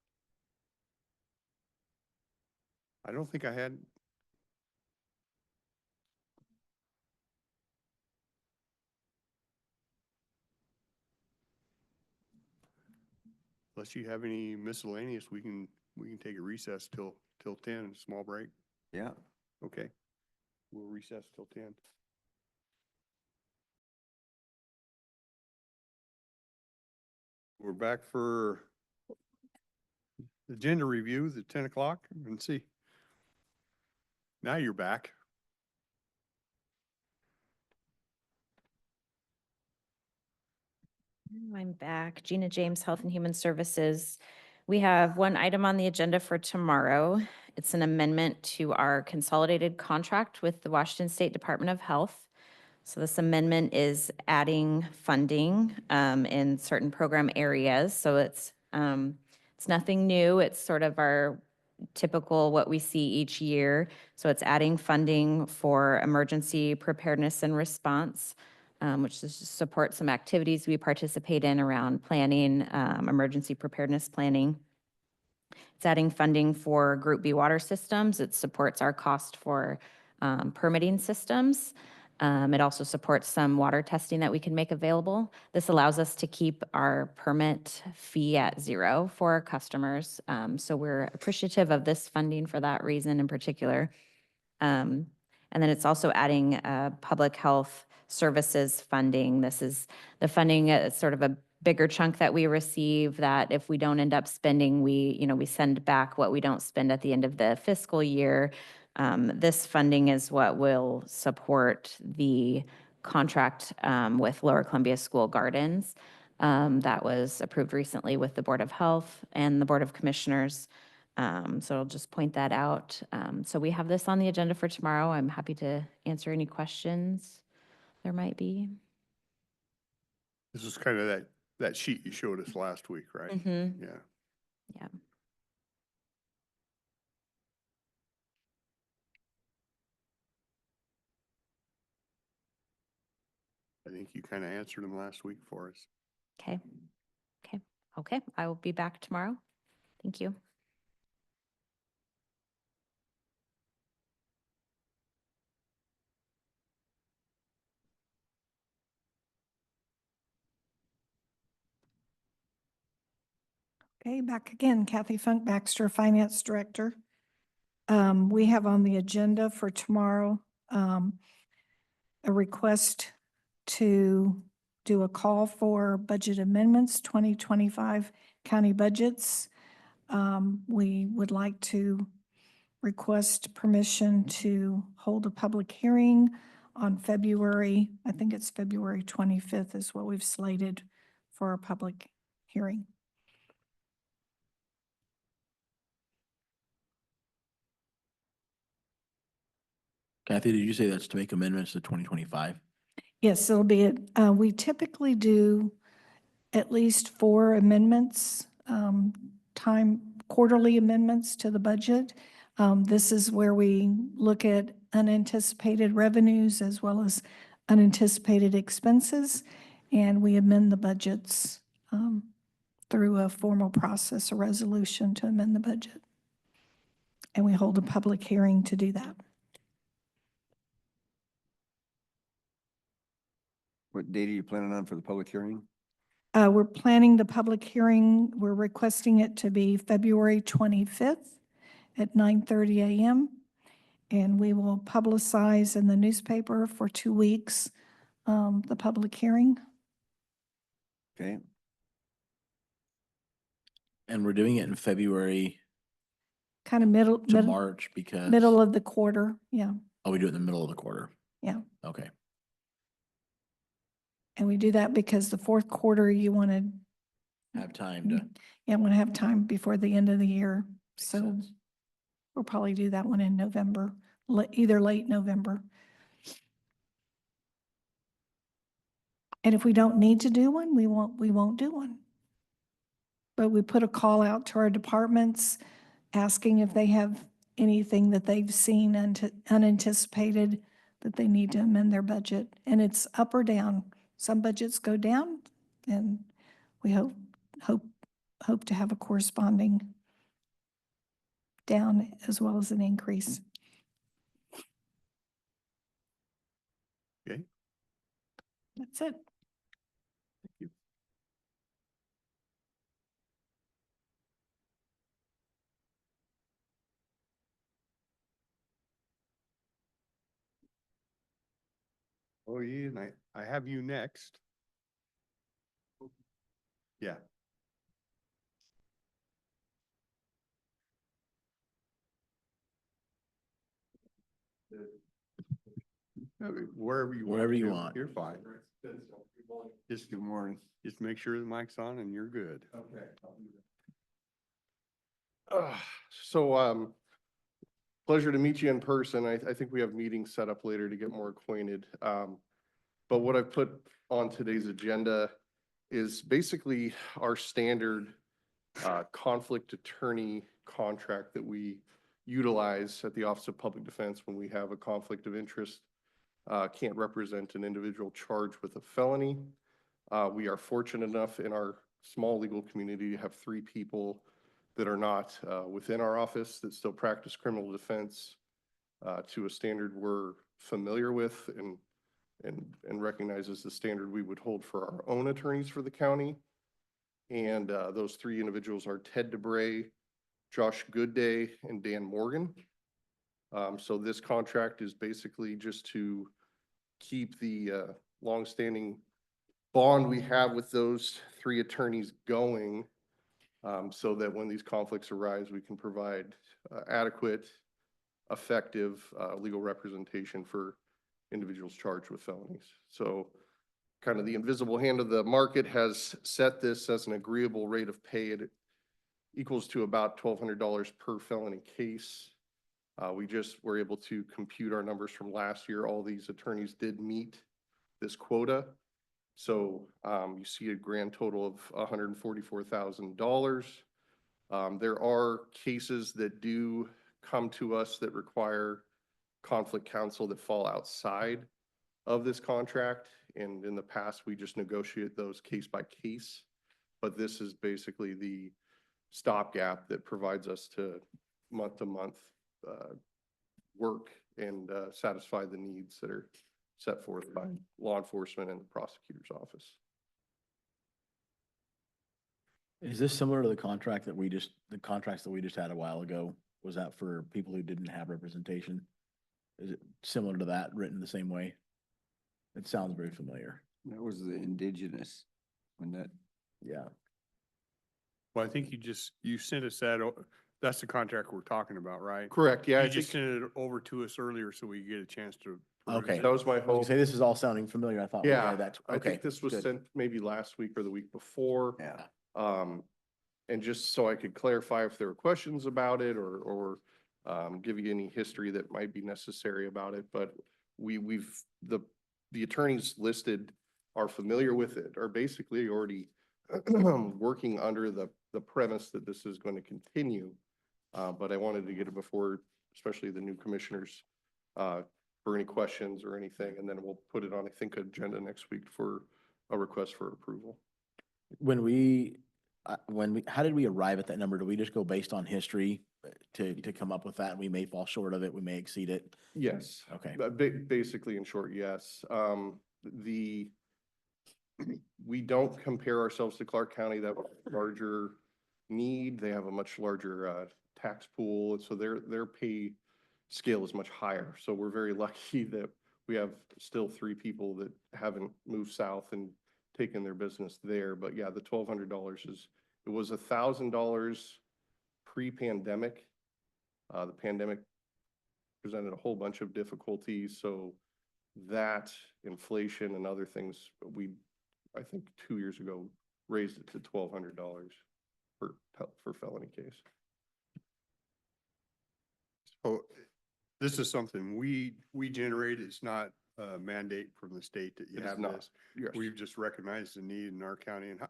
I don't think I had. Unless you have any miscellaneous, we can take a recess till 10, small break. Yeah. Okay. We'll recess till 10. we're back for agenda review, the 10 o'clock, and see. Now you're back. I'm back. Gina James, Health and Human Services. We have one item on the agenda for tomorrow. It's an amendment to our consolidated contract with the Washington State Department of Health. So this amendment is adding funding in certain program areas. So it's nothing new. It's sort of our typical what we see each year. So it's adding funding for emergency preparedness and response, which is to support some activities we participate in around planning, emergency preparedness planning. It's adding funding for Group B water systems. It supports our cost for permitting systems. It also supports some water testing that we can make available. This allows us to keep our permit fee at zero for our customers. So we're appreciative of this funding for that reason in particular. And then it's also adding public health services funding. This is the funding, sort of a bigger chunk that we receive that if we don't end up spending, we send back what we don't spend at the end of the fiscal year. This funding is what will support the contract with Lower Columbia School Gardens that was approved recently with the Board of Health and the Board of Commissioners. So I'll just point that out. So we have this on the agenda for tomorrow. I'm happy to answer any questions there might be. This is kind of that sheet you showed us last week, right? Mm-hmm. Yeah. Yeah. I think you kind of answered them last week for us. Okay. Okay. Okay. I will be back tomorrow. Thank you. Okay, back again, Kathy Funk Baxter, Finance Director. We have on the agenda for tomorrow, a request to do a call for budget amendments, 2025 county budgets. We would like to request permission to hold a public hearing on February, I think it's February 25th is what we've slated for a public hearing. Kathy, did you say that's to make amendments to 2025? Yes, it'll be, we typically do at least 4 amendments, quarterly amendments to the budget. This is where we look at unanticipated revenues as well as unanticipated expenses, and we amend the budgets through a formal process, a resolution to amend the budget. And we hold a public hearing to do that. What date are you planning on for the public hearing? We're planning the public hearing, we're requesting it to be February 25th at 9:30 a.m. And we will publicize in the newspaper for 2 weeks, the public hearing. Okay, And we're doing it in February Kind of middle to March because. middle of the quarter, yeah, Oh, we do it in the middle of the quarter. yeah. Okay. And we do that because the fourth quarter, you want to, Have time to. yeah, want to have time before the end of the year. Makes So sense. we'll probably do that one in November, either late November. And if we don't need to do one, we won't do one. But we put a call out to our departments, asking if they have anything that they've seen unanticipated that they need to amend their budget. And it's up or down. Some budgets go down, and we hope to have a corresponding down as well as an increase. Okay. That's it. Thank you. Oh, yeah, and I have you next. Yeah. Wherever you want. Wherever you to, want. You're fine. Just, Good morning. just make sure the mic's on and you're good. Okay. So, pleasure to meet you in person. I think we have meetings set up later to get more acquainted. But what I've put on today's agenda is basically our standard conflict attorney contract that we utilize at the Office of Public Defense when we have a conflict of interest. Can't represent an individual charged with a felony. We are fortunate enough in our small legal community to have 3 people that are not within our office that still practice criminal defense to a standard we're familiar with and recognizes the standard we would hold for our own attorneys for the county. And those 3 individuals are Ted DeBray, Josh Goodday, and Dan Morgan. So this contract is basically just to keep the longstanding bond we have with those 3 attorneys going, so that when these conflicts arise, we can provide adequate, effective legal representation for individuals charged with felonies. So kind of the invisible hand of the market has set this as an agreeable rate of pay. It equals to about $1,200 per felony case. We just were able to compute our numbers from last year. All these attorneys did meet this quota. So you see a grand total of $144,000. There are cases that do come to us that require conflict counsel that fall outside of this contract. And in the past, we just negotiate those case by case. But this is basically the stopgap that provides us to month work and satisfy the needs that are set forth by law enforcement and the prosecutor's office. Is this similar to the contracts that we just had a while ago? Was that for people who didn't have representation? Is it similar to that, written the same way? It sounds very familiar. That was the indigenous, when that, Yeah. Well, I think you sent us that, that's the contract we're talking about, right? Correct, yeah. You I just think sent it over to us earlier so we could get a chance to. peruse Okay. it. that was my I was gonna hope. say, this is all sounding familiar. I thought, Yeah, okay, that's, I okay. think this was good. sent maybe last week or the week before. yeah. And just so I could clarify if there were questions about it or give you any history that might be necessary about it. But the attorneys listed are familiar with it, are basically already working under the premise that this is going to continue. But I wanted to get it before, especially the new commissioners, for any questions or anything. And then we'll put it on, I think, agenda next week for a request for approval. How did we arrive at that number? Do we just go based on history to come up with that? We may fall short of it, we may exceed it. Yes. Okay. Basically, in short, yes. We don't compare ourselves to Clark County. That was a larger need. They have a much larger tax pool, and so their pay scale is much higher. So we're very lucky that we have still 3 people that haven't moved south and taken their business there. But yeah, the $1,200 it was $1,000 pre-pandemic. The pandemic presented a whole bunch of difficulties. So that inflation and other things, I think 2 years ago, raised it to $1,200 for felony case. So this is something we generate. It's not a mandate from the state that you It is have not. this. Yes. We've just recognized the need in our county. And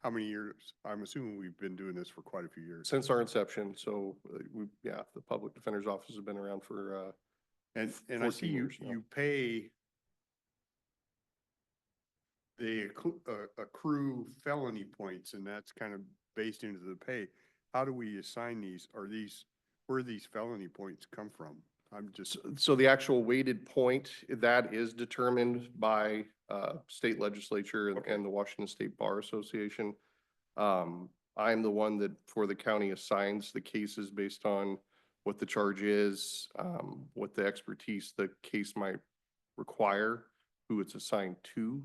how many years? I'm assuming we've been doing this for quite a few years. Since our inception, so the Public Defender's Office has been around for And I 14 see years now. you pay, they accrue felony points, and that's kind of based into the pay. How do we assign these? Where these felony points come from? I'm just, So the actual weighted point, that is determined by state legislature and the Washington State Bar Association. I'm the one that for the county assigns the cases based on what the charge is, what the expertise the case might require, who it's assigned to.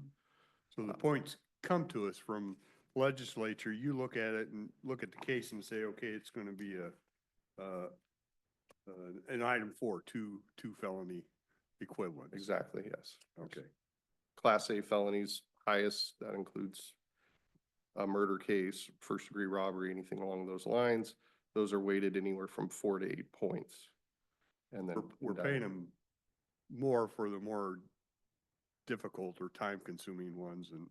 so the points come to us from legislature. You look at it and look at the case and say, okay, it's going to be a In item 4, two felony equivalents. Exactly, yes. Okay. Class A felonies, highest, that includes a murder case, first degree robbery, anything along those lines. Those are weighted anywhere from 4 to 8 points. And then. We're paying them more for the more difficult or time-consuming ones and,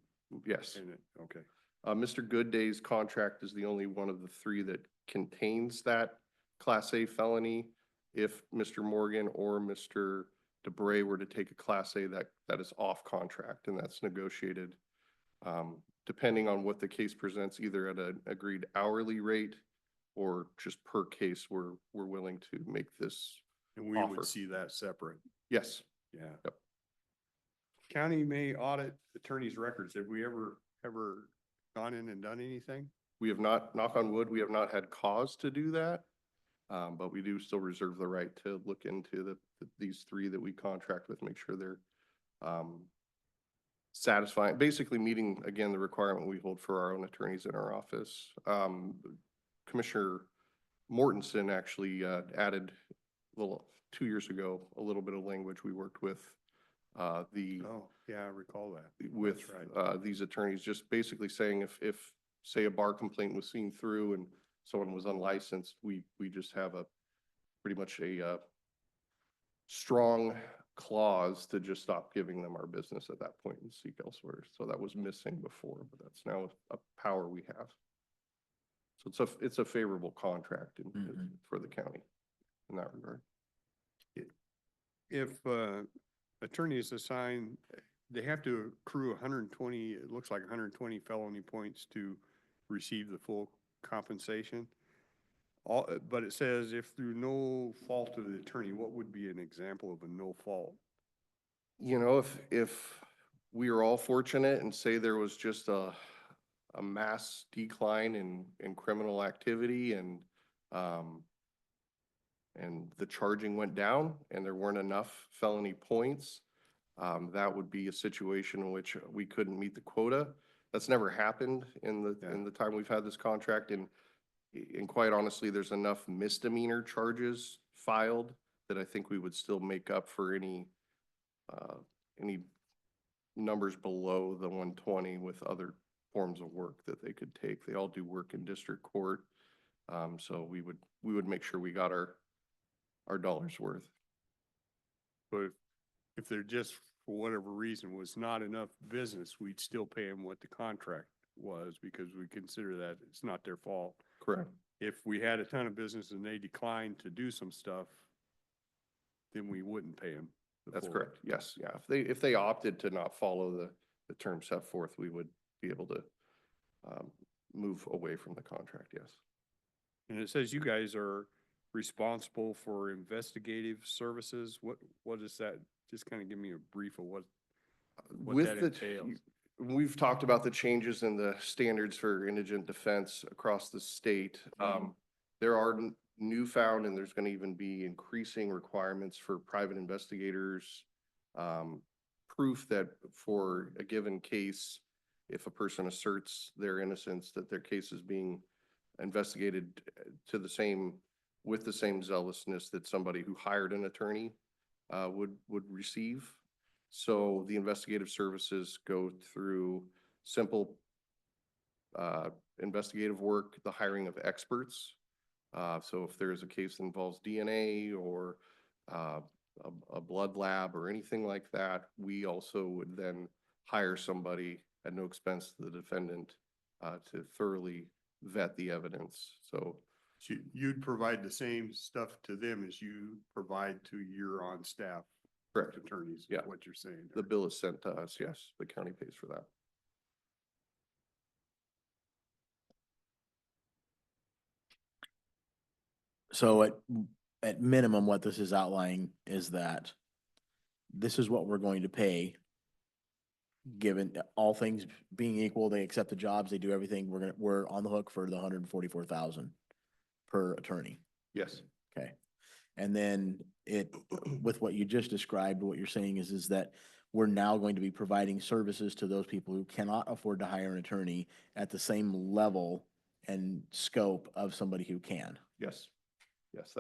Yes. okay. Mr. Goodday's contract is the only one of the 3 that contains that Class A felony. If Mr. Morgan or Mr. DeBrey were to take a Class A, that is off contract, and that's negotiated depending on what the case presents, either at an agreed hourly rate or just per case, we're willing to make this. And we Offer. would see that separate. Yes, Yeah. Yep. County may audit attorney's records. Have we ever gone in and done anything? we have not, knock on wood, we have not had cause to do that. But we do still reserve the right to look into these 3 that we contract with, make sure they're satisfying, basically meeting, again, the requirement we hold for our own attorneys in our office. Commissioner Mortensen actually added, well, 2 years ago, a little bit of language. We worked with the Oh, yeah, I recall that. with That's right. these attorneys, just basically saying if say a bar complaint was seen through and someone was unlicensed, we just have a pretty much a strong clause to just stop giving them our business at that point and seek elsewhere. So that was missing before, but that's now a power we have. So it's a favorable contract for the county in that regard. If attorney is assigned, they have to accrue 120, it looks like 120 felony points to receive the full compensation. But it says if through no fault of the attorney, what would be an example of a no fault? You know, if we are all fortunate and say there was just a mass decline in criminal activity and the charging went down and there weren't enough felony points, that would be a situation in which we couldn't meet the quota. That's never happened in the time we've had this contract, and quite honestly, there's enough misdemeanor charges filed that I think we would still make up for any numbers below the 120 with other forms of work that they could take. They all do work in district court, so we would make sure we got our dollars worth. But if there just, for whatever reason, was not enough business, we'd still pay them what the contract was because we consider that it's not their fault. Correct. If we had a ton of business and they declined to do some stuff, then we wouldn't pay them. That's correct. Yes, yeah. If they opted to not follow the terms set forth, we would be able to move away from the contract. Yes. And it says you guys are responsible for investigative services. What is that? Just kind of give me a brief of what that entails. We've talked about the changes in the standards for indigent defense across the state. There are newfound, and there's going to even be increasing requirements for private investigators. Proof that for a given case, if a person asserts their innocence, that their case is being investigated with the same zealousness that somebody who hired an attorney would receive. So the investigative services go through simple investigative work, the hiring of experts. So if there is a case that involves DNA or a blood lab or anything like that, we also would then hire somebody at no expense to the defendant to thoroughly vet the evidence. So You'd provide the same stuff to them as you provide to your on-staff correct. attorneys, is Yeah. what you're saying. The bill is sent to us. Yes, the county pays for that. So at minimum, what this is outlining is that this is what we're going to pay. Given all things being equal, they accept the jobs, they do everything, we're on the hook for the 144,000 per attorney. Yes. Okay. And then with what you just described, what you're saying is that we're now going to be providing services to those people who cannot afford to hire an attorney at the same level and scope of somebody who can. Yes. Yes,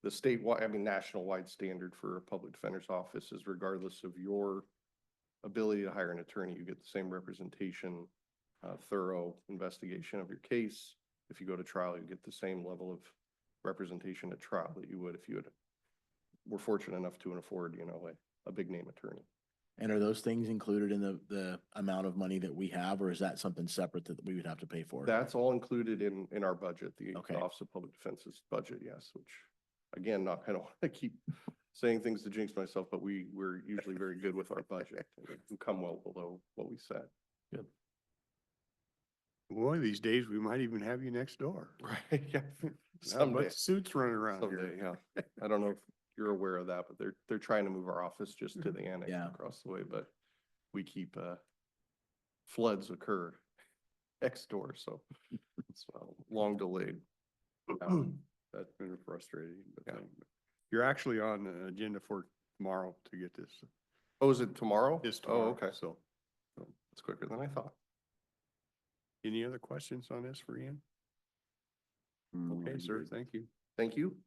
the statewide, I mean, national-wide standard for a public defender's office is regardless of your ability to hire an attorney, you get the same representation, thorough investigation of your case. If you go to trial, you get the same level of representation at trial that you would if you were fortunate enough to afford, a big name attorney. And are those things included in the amount of money that we have, or is that something separate that we would have to pay for? That's all included in our budget, the Okay. Office of Public Defense's budget, yes, which, again, I don't want to keep saying things to jinx myself, but we're usually very good with our budget. We come well below what we said. One of these days, we might even have you next door. Right, yeah. Not Someday, much suits running around someday, here. yeah. I don't know if you're aware of that, but they're trying to move our office just to the annex Yeah. across the way, but we keep, floods occur next door, so it's long delayed. That's been frustrating. But Yeah. you're actually on the agenda for tomorrow to get this. Oh, is it tomorrow? This Oh, tomorrow. okay. So, It's quicker than I thought. any other questions on this for Ian? Mm, Okay, I'm sir, good. thank you. Thank you.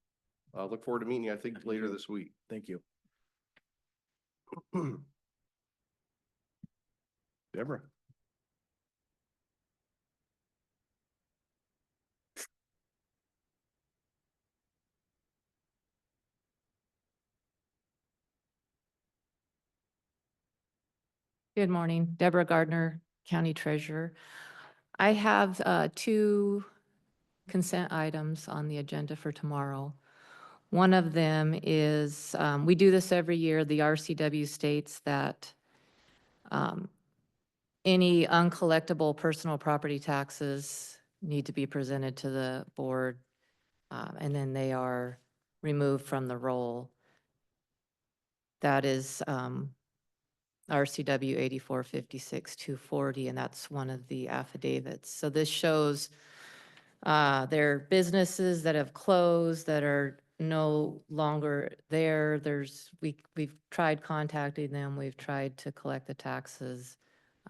Look forward to meeting you, I think, later this week. Thank you. Deborah? Good morning, Deborah Gardner, County Treasurer. I have two consent items on the agenda for tomorrow. One of them is, we do this every year, the RCW states that any uncollectible personal property taxes need to be presented to the board, and then they are removed from the roll. That is RCW 8456-240, and that's one of the affidavits. So this shows their businesses that have closed, that are no longer there. We've tried contacting them, we've tried to collect the taxes,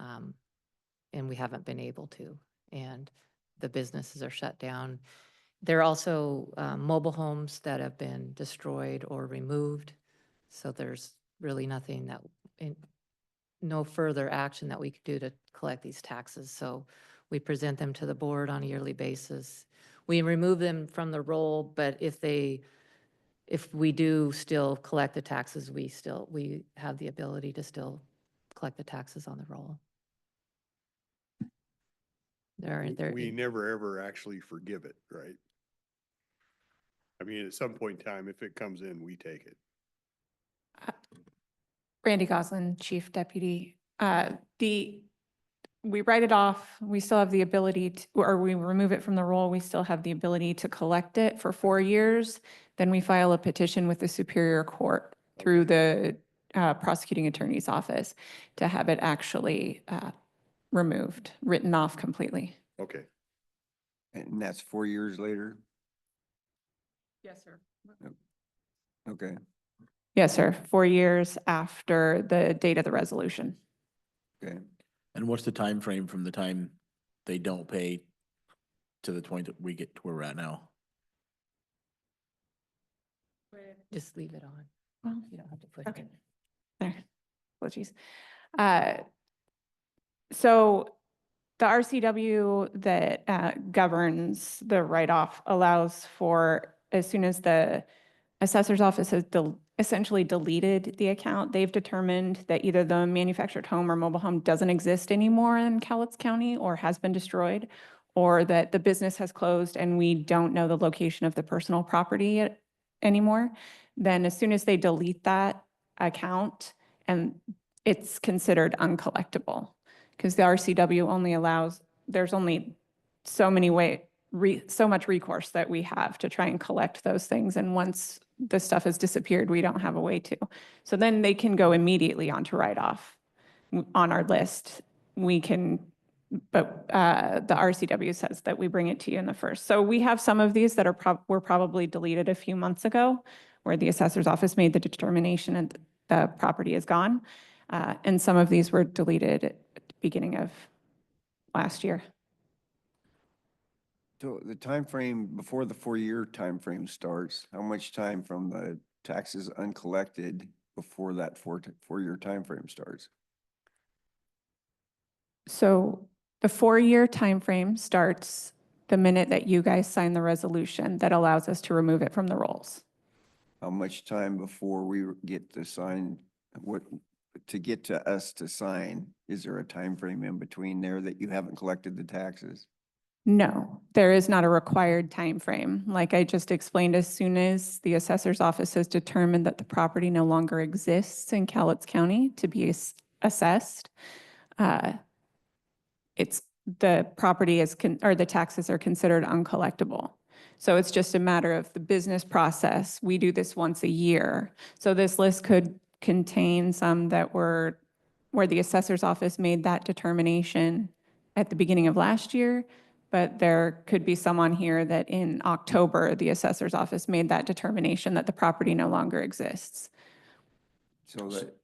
and we haven't been able to. And the businesses are shut down. There are also mobile homes that have been destroyed or removed. So there's really nothing no further action that we could do to collect these taxes. So we present them to the board on a yearly basis. We remove them from the roll, but if we do still collect the taxes, we have the ability to still collect the taxes on the roll. We never, ever actually forgive it, right? I mean, at some point in time, if it comes in, we take it. Randy Goslin, Chief Deputy. We write it off. We still have the ability to, or we remove it from the roll. We still have the ability to collect it for 4 years. Then we file a petition with the Superior Court through the prosecuting attorney's office to have it actually removed, written off completely. Okay. And that's 4 years later? Yes, sir. Okay, Yes, sir. 4 years after the date of the resolution. okay. And what's the time frame from the time they don't pay to the point that we get to where we're at now? Just leave it on. Well, You don't have to put okay. it in. There, apologies. So the RCW that governs the write-off allows for, as soon as the assessor's office has essentially deleted the account, they've determined that either the manufactured home or mobile home doesn't exist anymore in Cowlitz County or has been destroyed, or that the business has closed and we don't know the location of the personal property anymore. Then as soon as they delete that account, and it's considered uncollectible, because the RCW only allows, there's only so much recourse that we have to try and collect those things. And once the stuff has disappeared, we don't have a way to. So then they can go immediately onto write-off on our list. We can, but the RCW says that we bring it to you in the first. So we have some of these that were probably deleted a few months ago, where the assessor's office made the determination and the property is gone. And some of these were deleted at the beginning of last year. So the time frame before the 4-year time frame starts, how much time from the taxes uncollected before that 4-year time frame starts? So the 4-year timeframe starts the minute that you guys sign the resolution that allows us to remove it from the rolls. How much time before we get to sign, to get to us to sign? Is there a time frame in between there that you haven't collected the taxes? No, there is not a required time frame. Like I just explained, as soon as the assessor's office has determined that the property no longer exists in Cowlitz County to be assessed, it's, the property is, or the taxes are considered uncollectible. So it's just a matter of the business process. We do this once a year. So this list could contain some that were, where the assessor's office made that determination at the beginning of last year, but there could be some on here that in October, the assessor's office made that determination that the property no longer exists. So that,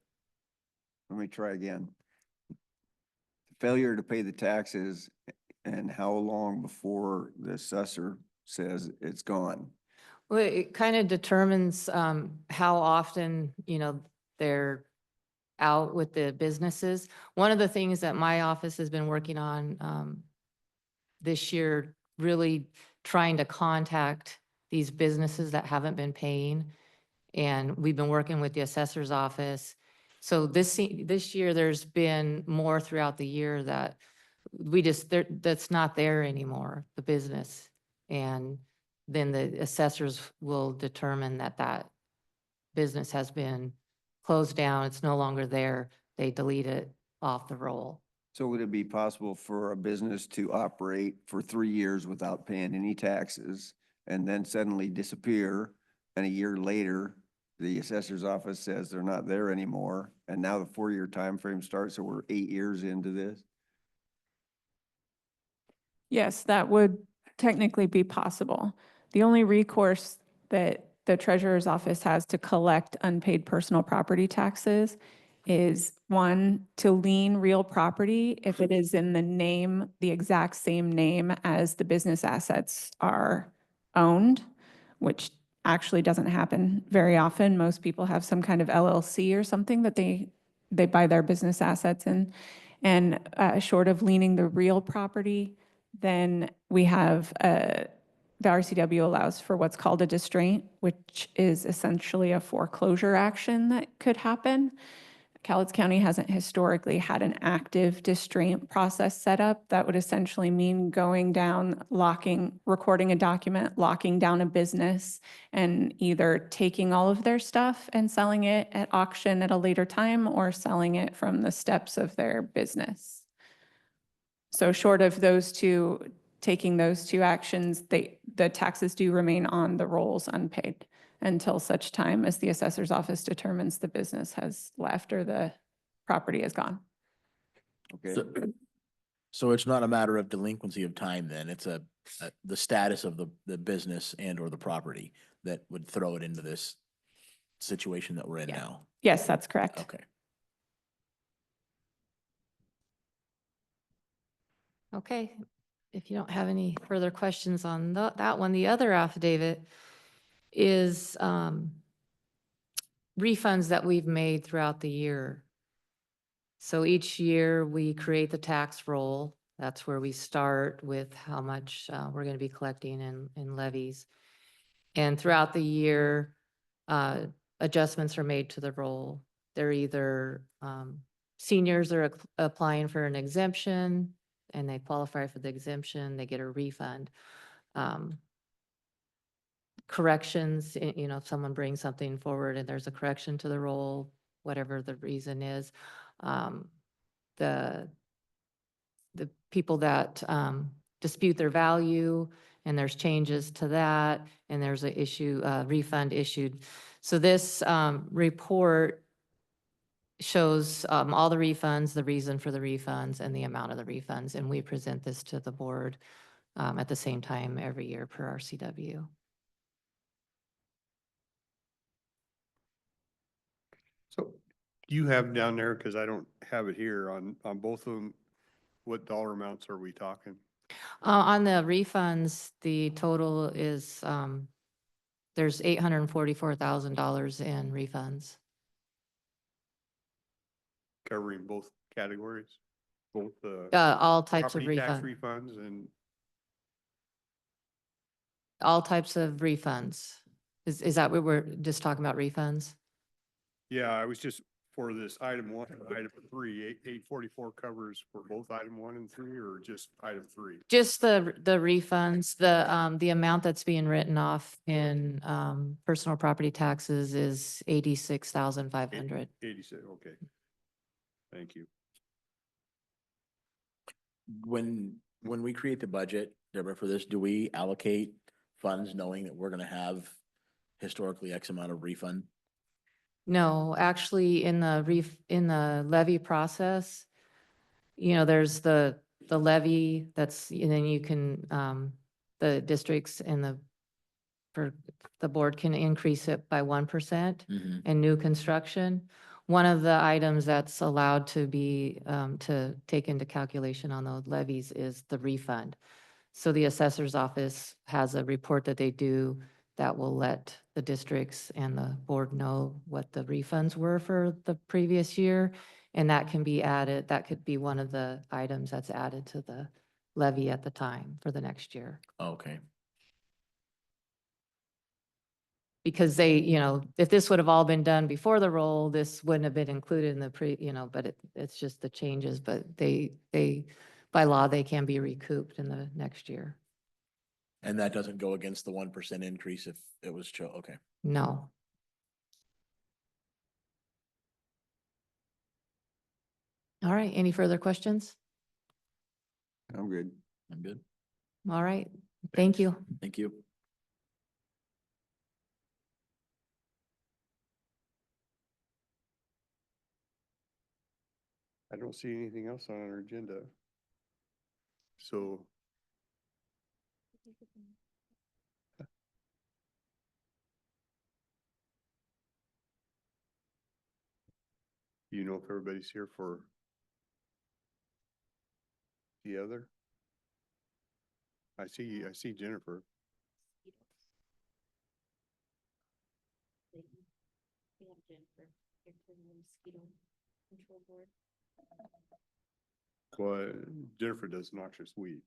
let me try again. Failure to pay the taxes and how long before the assessor says it's gone? Well, it kind of determines how often, they're out with the businesses. One of the things that my office has been working on this year, really trying to contact these businesses that haven't been paying. And we've been working with the assessor's office. So this year, there's been more throughout the year that that's not there anymore, the business. And then the assessors will determine that that business has been closed down. It's no longer there. They delete it off the roll. So would it be possible for a business to operate for 3 years without paying any taxes and then suddenly disappear? And a year later, the assessor's office says they're not there anymore. And now the 4-year time frame starts, so we're 8 years into this? Yes, that would technically be possible. The only recourse that the treasurer's office has to collect unpaid personal property taxes is, one, to lien real property if it is in the name, the exact same name as the business assets are owned, which actually doesn't happen very often. Most people have some kind of LLC or something that they buy their business assets in. And short of liening the real property, then we have, the RCW allows for what's called a distraint, which is essentially a foreclosure action that could happen. Cowlitz County hasn't historically had an active distraint process set up. That would essentially mean going down, recording a document, locking down a business, and either taking all of their stuff and selling it at auction at a later time or selling it from the steps of their business. So short of those two, taking those two actions, the taxes do remain on the rolls unpaid until such time as the assessor's office determines the business has left or the property is gone. Okay. So it's not a matter of delinquency of time then, it's the status of the business and or the property that would throw it into this situation that we're in Yeah. now? Yes, that's correct. Okay. Okay, if you don't have any further questions on that one, the other affidavit is refunds that we've made throughout the year. So each year we create the tax roll. That's where we start with how much we're going to be collecting in levies. And throughout the year, adjustments are made to the roll. They're either seniors are applying for an exemption and they qualify for the exemption, they get a refund. Corrections, if someone brings something forward and there's a correction to the roll, whatever the reason is, the people that dispute their value and there's changes to that and there's a refund issued. So this report shows all the refunds, the reason for the refunds and the amount of the refunds. And we present this to the board at the same time every year per RCW. So do you have down there, because I don't have it here on both of them, what dollar amounts are we talking? On the refunds, the total is, there's $844,000 in refunds. Covering both categories, both All types of property tax refunds, refunds and, all types of refunds. Is that what we're just talking about refunds? yeah, I was just for this item 1 and item 3, 844 covers for both item 1 and 3 or just item 3? Just the refunds, the amount that's being written off in, personal property taxes is 86,500. 86, okay. Thank you. When we create the budget, Deborah, for this, do we allocate funds knowing that we're gonna have historically X amount of refund? No, actually, in the levy process, there's the levy that's, and then you can, the districts and the board can increase it by 1% in new construction. One of the items that's allowed to be, to take into calculation on those levies is the refund. So the assessor's office has a report that they do that will let the districts and the board know what the refunds were for the previous year. And that can be added, that could be one of the items that's added to the levy at the time for the next year. Okay, Because they, if this would have all been done before the roll, this wouldn't have been included in the but it's just the changes, but they, by law, they can be recouped in the next year. and that doesn't go against the 1% increase if it was okay. No. All right, any further questions? I'm good. I'm good. All right, thank you. Thank you. I don't see anything else on our agenda. So. Do you know if everybody's here for the other? I see Jennifer. Well, Jennifer does noxious weed.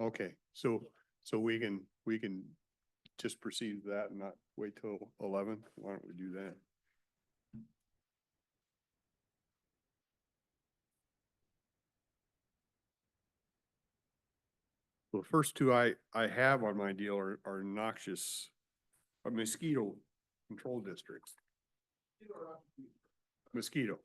Okay, so we can just proceed with that and not wait till 11? Why don't we do that? Well, the first two I have on my deal are noxious, mosquito control districts. Mosquito.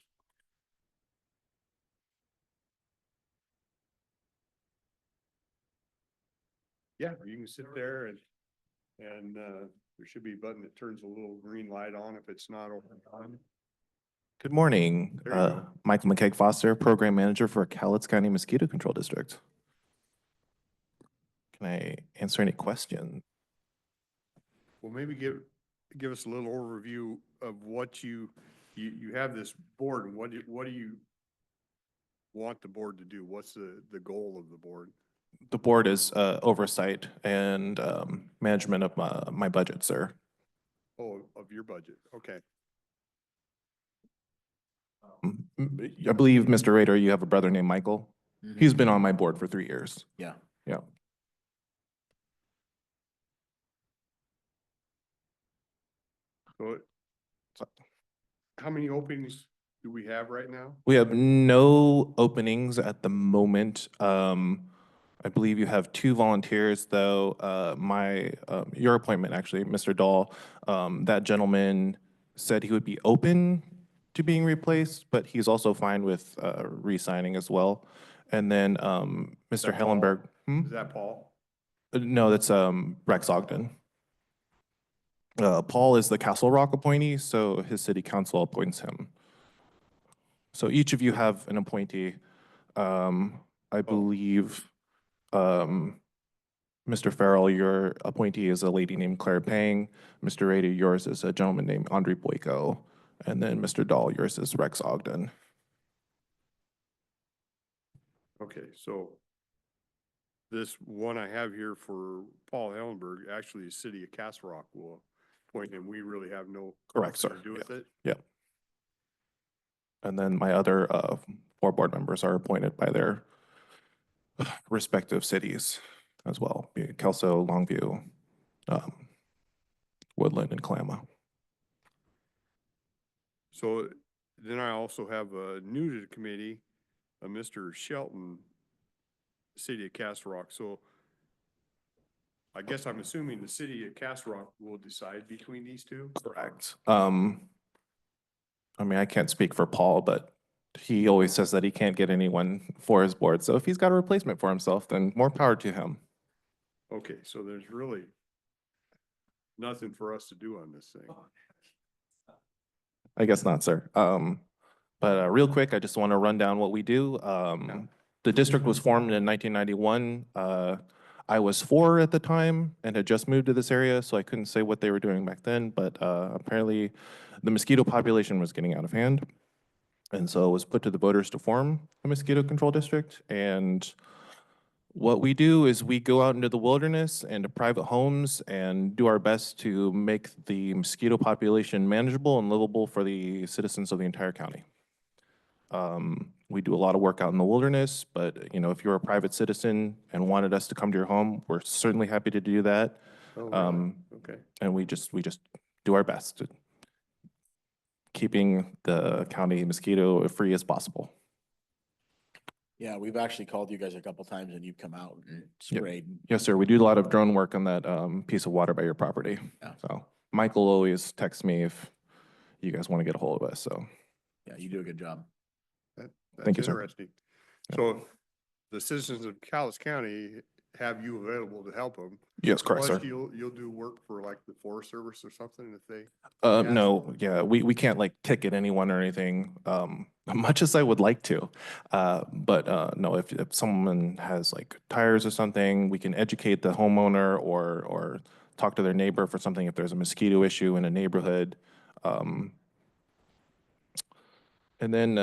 Yeah, you can sit there and there should be a button that turns a little green light on if it's not on. Good morning. There you go. Michael McKeag Foster, Program Manager for Cowlitz County Mosquito Control District. Can I answer any questions? Well, maybe give us a little overview of what you have this board and what do you want the board to do? What's the goal of the board? The board is oversight and management of my budget, sir. Oh, of your budget. Okay. I believe, Mr. Rader, you have a brother named Michael. He's been on my board for 3 years. Yeah. Yeah. So how many openings do we have right now? We have no openings at the moment. I believe you have 2 volunteers, though. Your appointment, actually, Mr. Dahl, that gentleman said he would be open to being replaced, but he's also fine with re-signing as well. And then Mr. that Paul? Hellenberg. Is that Paul? No, that's Rex Ogden. Paul is the Castle Rock appointee, so his city council appoints him. So each of you have an appointee. I believe Mr. Farrell, your appointee is a lady named Claire Pang. Mr. Rader, yours is a gentleman named Andre Boyko. And then Mr. Dahl, yours is Rex Ogden. Okay, so this one I have here for Paul Hellenberg, actually the city of Castle Rock will appoint him. We really have no. Correct, nothing to sir. do with it? Yep. And then my other 4 board members are appointed by their respective cities as well, be it Kelso, Longview, um, Woodland, and Kalama. So then I also have new to the committee, Mr. Shelton, city of Castle Rock. So I guess I'm assuming the city of Castle Rock will decide between these two? Correct. I mean, I can't speak for Paul, but he always says that he can't get anyone for his board. So if he's got a replacement for himself, then more power to him. Okay, so there's really nothing for us to do on this thing. I guess not, sir. But real quick, I just want to run down what we do. The district was formed in 1991. I was 4 at the time and had just moved to this area, so I couldn't say what they were doing back then, but apparently the mosquito population was getting out of hand. And so it was put to the voters to form a mosquito control district. And what we do is we go out into the wilderness and to private homes and do our best to make the mosquito population manageable and livable for the citizens of the entire county. We do a lot of work out in the wilderness, but you know, if you're a private citizen and wanted us to come to your home, we're certainly happy to do that. Oh, really? Okay. And we just do our best at keeping the county mosquito free as possible. Yeah, we've actually called you guys a couple times and you've come out and Yep. sprayed. Yes, sir. We do a lot of drone work on that piece of water by your property. Yeah. So Michael always texts me if you guys want to get a hold of us. So Yeah, you do a good job. Thank you, That's sir. interesting. So the citizens of Calais County have you available to help them? yes, correct, Plus sir. you'll do work for like the Forest Service or something if they, No, yeah, we can't like ticket anyone or anything, much as I would like to. But no, if someone has like tires or something, we can educate the homeowner or talk to their neighbor for something if there's a mosquito issue in a neighborhood. And then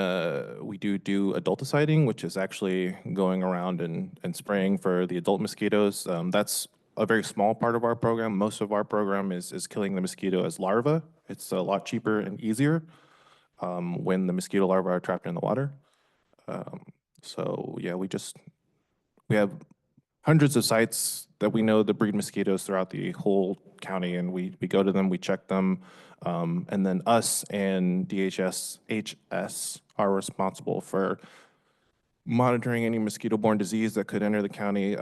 we do adulticiding, which is actually going around and spraying for the adult mosquitoes. That's a very small part of our program. Most of our program is killing the mosquito as larvae. It's a lot cheaper and easier when the mosquito larvae are trapped in the water. So yeah, we have hundreds of sites that we know that breed mosquitoes throughout the whole county, and we go to them, we check them, and then us and DHS are responsible for monitoring any mosquito-borne disease that could enter the county.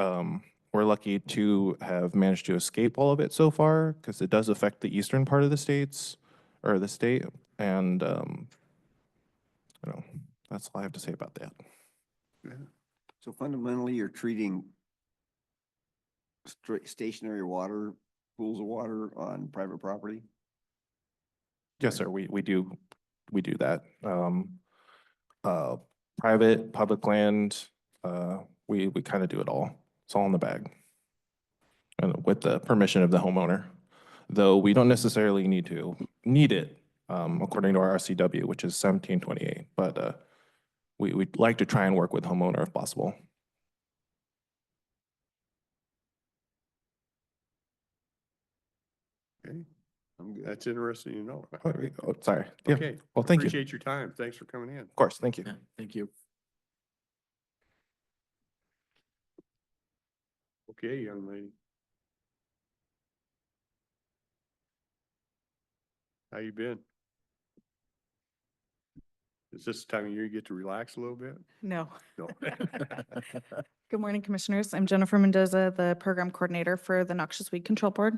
We're lucky to have managed to escape all of it so far because it does affect the eastern part of the states or the state, and you know, that's all I have to say about that. So fundamentally, you're treating stationary water, pools of water on private property? Yes, sir, we do that. Private, public land, we kind of do it all. It's all in the bag. And with the permission of the homeowner, though we don't necessarily need it, according to our RCW, which is 1728, but we'd like to try and work with homeowner if possible. okay, I'm good. that's interesting to know. Oh, sorry. Yeah. Okay. Well, thank you. Appreciate your time. Thanks for coming in. Of course, thank you. Yeah, thank you. Okay, young lady. How you been? Is this the time of year you get to relax a little bit? No. No. Good morning, Commissioners. I'm Jennifer Mendoza, the Program Coordinator for the Noxious Weed Control Board.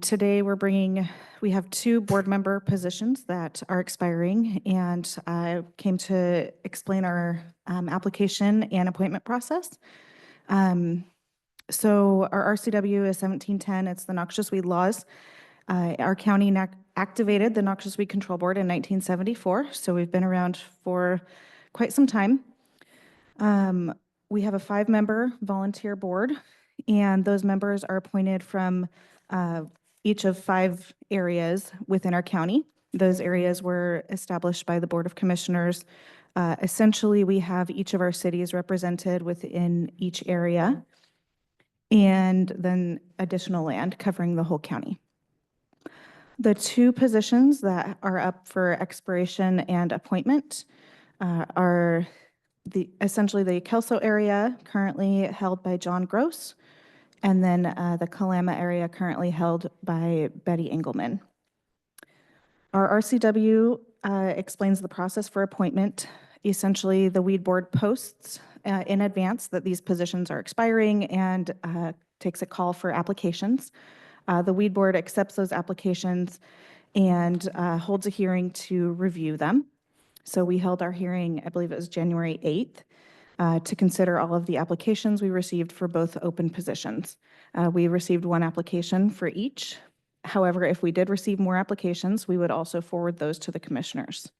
Today, we have 2 board member positions that are expiring, and I came to explain our application and appointment process. So our RCW is 1710. It's the noxious weed laws. Our county activated the Noxious Weed Control Board in 1974, so we've been around for quite some time. We have a 5-member volunteer board, and those members are appointed from each of 5 areas within our county. Those areas were established by the Board of Commissioners Essentially, we have each of our cities represented within each area and then additional land covering the whole county. The two positions that are up for expiration and appointment are essentially the Kelso area currently held by John Gross, and then the Kalama area currently held by Betty Engelman. Our RCW explains the process for appointment. Essentially, the weed board posts in advance that these positions are expiring and takes a call for applications. The weed board accepts those applications and holds a hearing to review them. So we held our hearing, I believe it was January 8th, to consider all of the applications we received for both open positions. We received one application for each. However, if we did receive more applications, we would also forward those to the commissioners.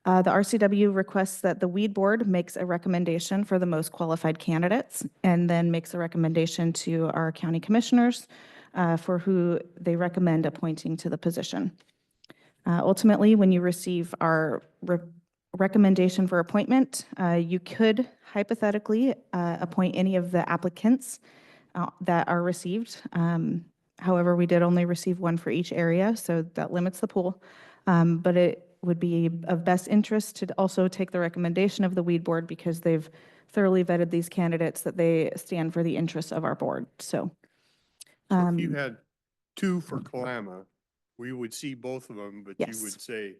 The RCW requests that the weed board makes a recommendation for the most qualified candidates and then makes a recommendation to our county commissioners for who they recommend appointing to the position. Ultimately, when you receive our recommendation for appointment, you could hypothetically appoint any of the applicants that are received. However, we did only receive one for each area, so that limits the pool. But it would be of best interest to also take the recommendation of the weed board because they've thoroughly vetted these candidates that they stand for the interests of our board. So So if you had two for Kalama, we would see both of them, but you Yes. would say,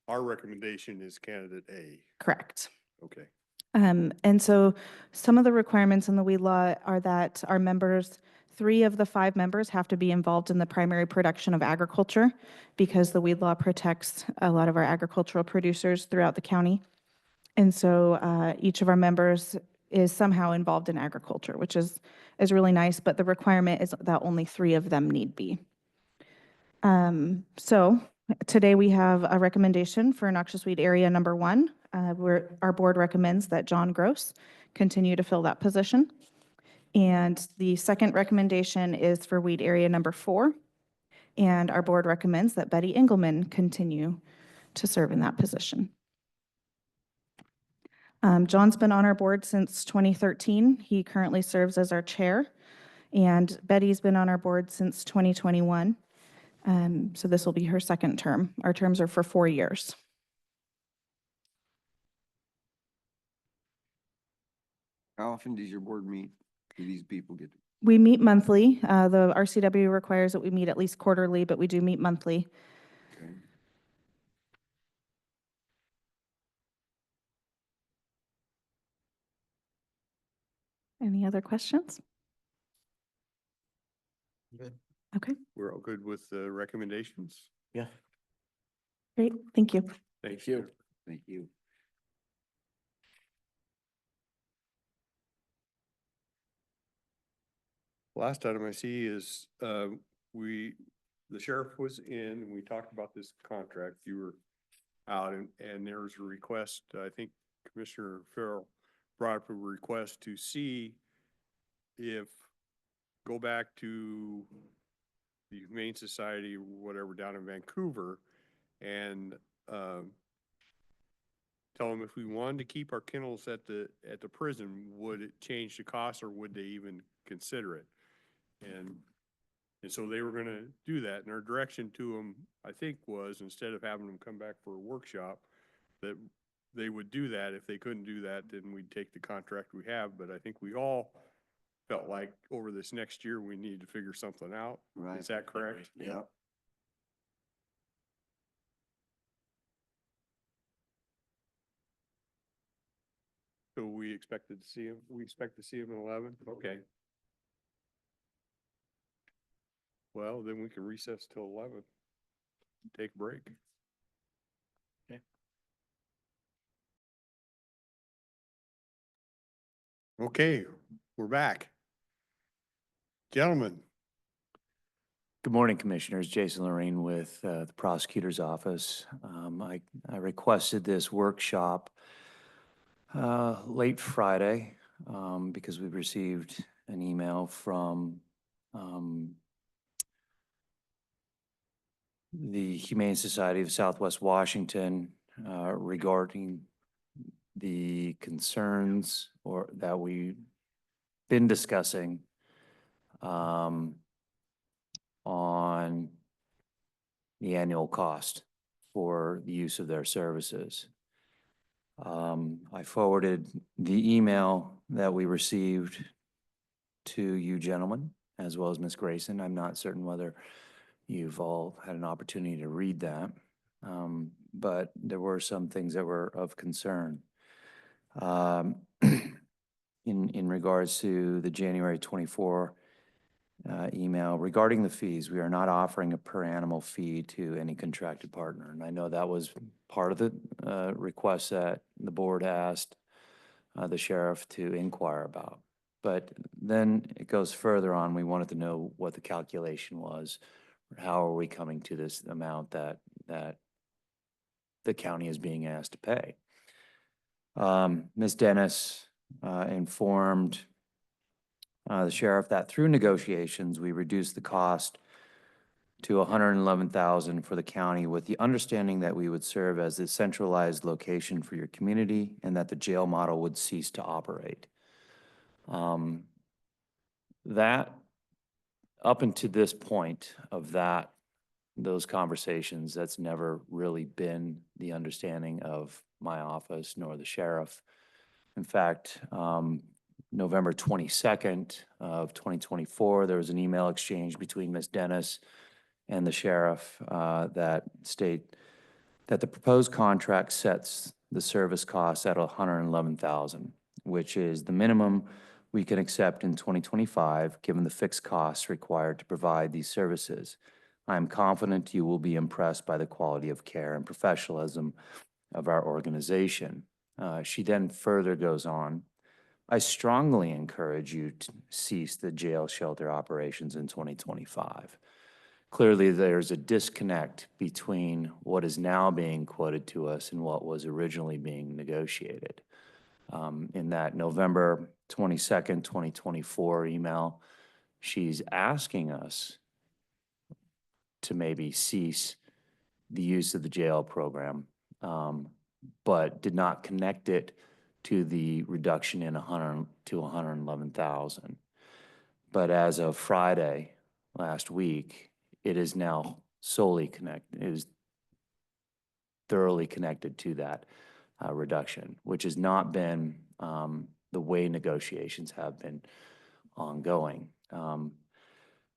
our recommendation is candidate A. correct. Okay. And so some of the requirements in the weed law are that our members, 3 of the 5 members have to be involved in the primary production of agriculture because the weed law protects a lot of our agricultural producers throughout the county. And so each of our members is somehow involved in agriculture, which is really nice, but the requirement is that only 3 of them need be. So today we have a recommendation for noxious weed area number 1. Where our board recommends that John Gross continue to fill that position. And the second recommendation is for weed area number 4. And our board recommends that Betty Engelman continue to serve in that position. John's been on our board since 2013. He currently serves as our chair. And Betty's been on our board since 2021. So this will be her second term. Our terms are for 4 years. How often does your board meet? Do these people get? We meet monthly. The RCW requires that we meet at least quarterly, but we do meet monthly. Okay. Any other questions? Good. Okay, We're all good with the recommendations? Yeah. great. Thank you. Thank you. Thank you. Last item I see is, the sheriff was in and we talked about this contract. You were out and there was a request, I think Commissioner Farrell brought up a request to see if, go back to the Humane Society, whatever, down in Vancouver and, tell them if we wanted to keep our kennels at the prison, would it change the cost or would they even consider it? And so they were gonna do that, and our direction to them, I think, was instead of having them come back for a workshop, that they would do that. If they couldn't do that, then we'd take the contract we have, but I think we all felt like over this next year, we needed to figure something out. Right. Is that correct? Yep. So we expect to see him in 11? Okay. Well, then we can recess till 11. Take a break. Okay. Okay, we're back. Gentlemen, Good morning, Commissioners. Jason Lorraine with the Prosecutor's Office. I requested this workshop late Friday because we received an email from the Humane Society of Southwest Washington regarding the concerns or that we've been discussing on the annual cost for the use of their services. I forwarded the email that we received to you gentlemen, as well as Ms. Grayson. I'm not certain whether you've all had an opportunity to read that, but there were some things that were of concern. In regards to the January 24 email regarding the fees, we are not offering a per animal fee to any contracted partner. And I know that was part of the request that the board asked the sheriff to inquire about. But then it goes further on. We wanted to know what the calculation was. How are we coming to this amount that the county is being asked to pay? Ms. Dennis informed the sheriff that through negotiations, we reduced the cost to $111,000 for the county with the understanding that we would serve as a centralized location for your community and that the jail model would cease to operate. That, up until this point of those conversations, that's never really been the understanding of my office nor the sheriff. In fact, November 22nd of 2024, there was an email exchange between Ms. Dennis and the sheriff that state that the proposed contract sets the service costs at $111,000, which is the minimum we can accept in 2025, given the fixed costs required to provide these services. I am confident you will be impressed by the quality of care and professionalism of our organization. She then further goes on, I strongly encourage you to cease the jail shelter operations in 2025. Clearly, there's a disconnect between what is now being quoted to us and what was originally being negotiated. In that November 22nd, 2024 email, she's asking us to maybe cease the use of the jail program, but did not connect it to the reduction in 100 to 111,000. But as of Friday last week, it is now solely connected, it is thoroughly connected to that reduction, which has not been the way negotiations have been ongoing.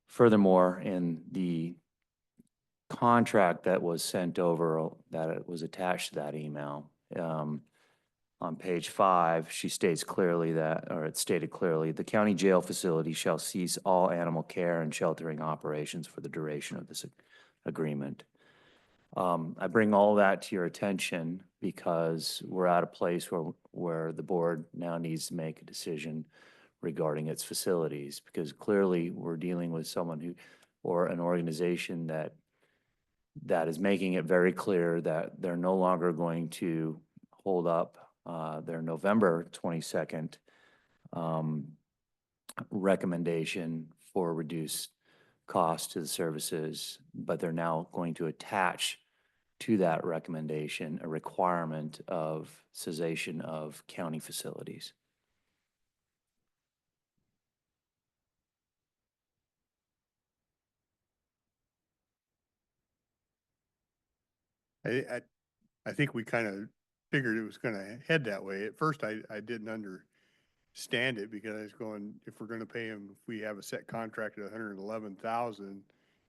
Furthermore, in the contract that was sent over, that it was attached to that email, on page 5, she states clearly that, or it stated clearly, the county jail facility shall cease all animal care and sheltering operations for the duration of this agreement. I bring all that to your attention because we're at a place where the board now needs to make a decision regarding its facilities, because clearly we're dealing with someone who, or an organization that is making it very clear that they're no longer going to hold up their November 22nd recommendation for reduced cost to the services, but they're now going to attach to that recommendation a requirement of cessation of county facilities. I think we kind of figured it was going to head that way. At first, I didn't understand it because I was going, if we're going to pay them, if we have a set contract at 111,000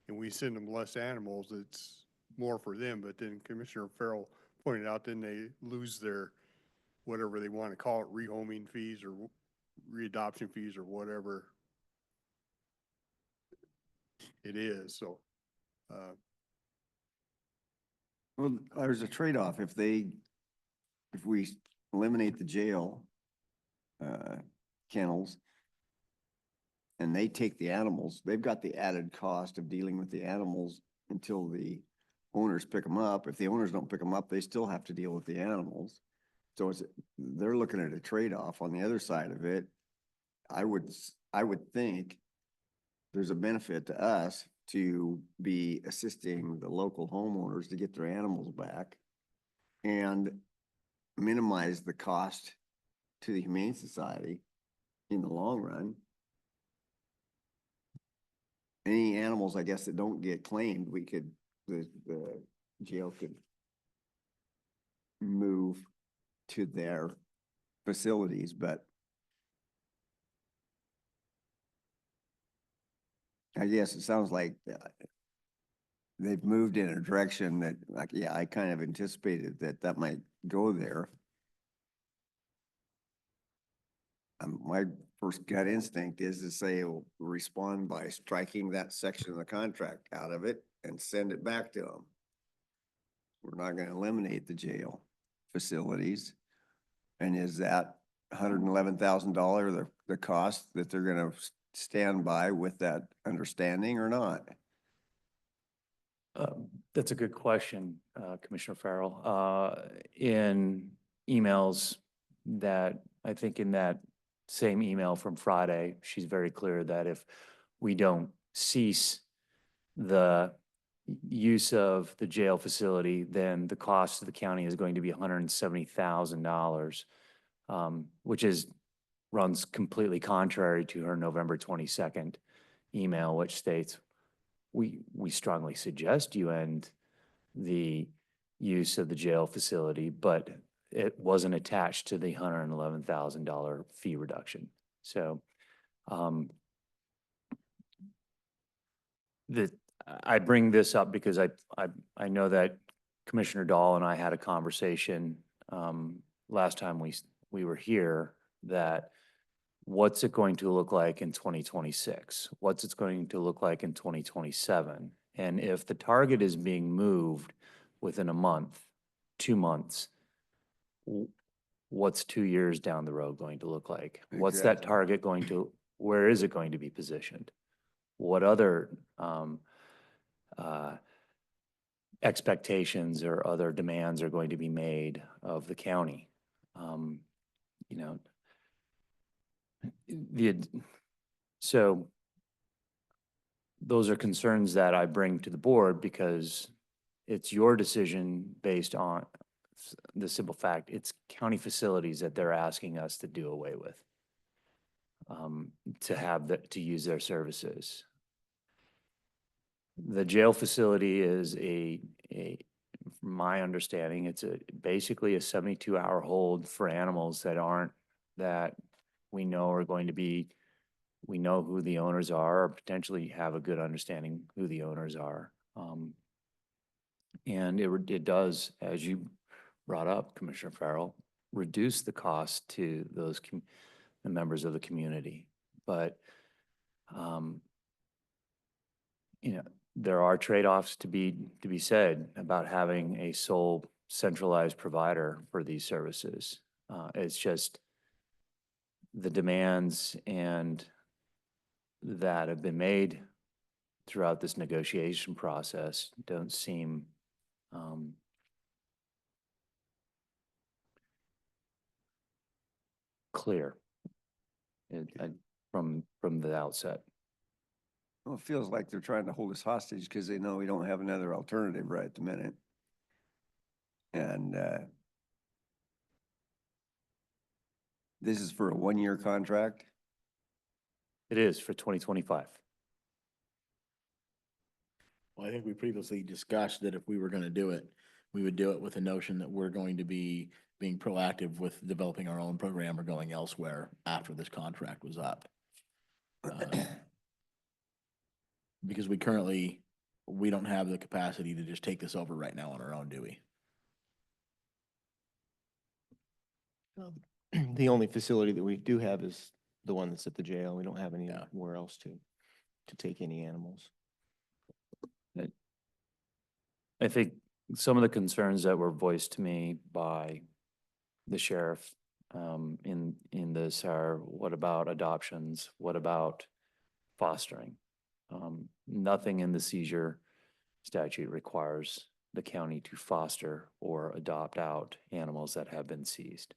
and we send them less animals, it's more for them. But then Commissioner Farrell pointed out, then they lose their, whatever they want to call it, rehoming fees or readoption fees or whatever it is. So, Well, there's a trade-off. If we eliminate the jail kennels and they take the animals, they've got the added cost of dealing with the animals until the owners pick them up. If the owners don't pick them up, they still have to deal with the animals. So they're looking at a trade-off. On the other side of it, I would think there's a benefit to us to be assisting the local homeowners to get their animals back. And minimize the cost to the Humane Society in the long run. Any animals, I guess, that don't get claimed, the jail could move to their facilities, but I guess it sounds like they've moved in a direction that, like, yeah, I kind of anticipated that might go there. My first gut instinct is to say, we'll respond by striking that section of the contract out of it and send it back to them. We're not gonna eliminate the jail facilities. And is that $111,000 the cost that they're gonna stand by with that understanding or not? That's a good question, Commissioner Farrell. In emails that, I think in that same email from Friday, she's very clear that if we don't cease the use of the jail facility, then the cost to the county is going to be $170,000, which runs completely contrary to her November 22nd email, which states, we strongly suggest you end the use of the jail facility, but it wasn't attached to the $111,000 fee reduction. So I bring this up because I know that Commissioner Dahl and I had a conversation last time we were here, that what's it going to look like in 2026? What's it going to look like in 2027? And if the target is being moved within a month, 2 months, what's 2 years down the road going to look like? What's that Exactly. target going to, where is it going to be positioned? What other expectations or other demands are going to be made of the county? You know, so those are concerns that I bring to the board because it's your decision based on the simple fact it's county facilities that they're asking us to do away with, to use their services. The jail facility is from my understanding, it's basically a 72-hour hold for animals that we know are going to be, we know who the owners are, or potentially have a good understanding who the owners are. And it does, as you brought up, Commissioner Farrell, reduce the cost to the members of the community. But, you know, there are trade-offs to be said about having a sole centralized provider for these services. It's just the demands and that have been made throughout this negotiation process don't seem clear from the outset. Well, it feels like they're trying to hold us hostage because they know we don't have another alternative right at the minute. And this is for a 1-year contract? It is for 2025. Well, I think we previously discussed that if we were going to do it, we would do it with the notion that we're going to be being proactive with developing our own program or going elsewhere after this contract was up. Because we don't have the capacity to just take this over right now on our own, do we? The only facility that we do have is the one that's at the jail. We don't have anywhere else to take any animals. I think some of the concerns that were voiced to me by the sheriff in this are, what about adoptions? What about fostering? Nothing in the seizure statute requires the county to foster or adopt out animals that have been seized.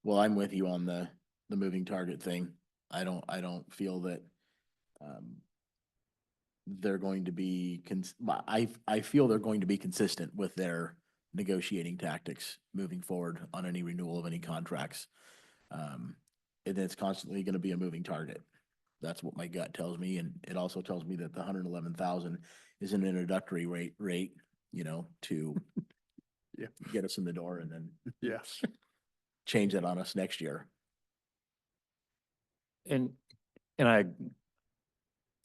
Well, I'm with you on the moving target thing. I don't feel that they're going to be, I feel they're going to be consistent with their negotiating tactics moving forward on any renewal of any contracts. And it's constantly going to be a moving target. That's what my gut tells me. And it also tells me that the 111,000 is an introductory rate, to Yeah. get us in the door and then Yes. change that on us next year. And I,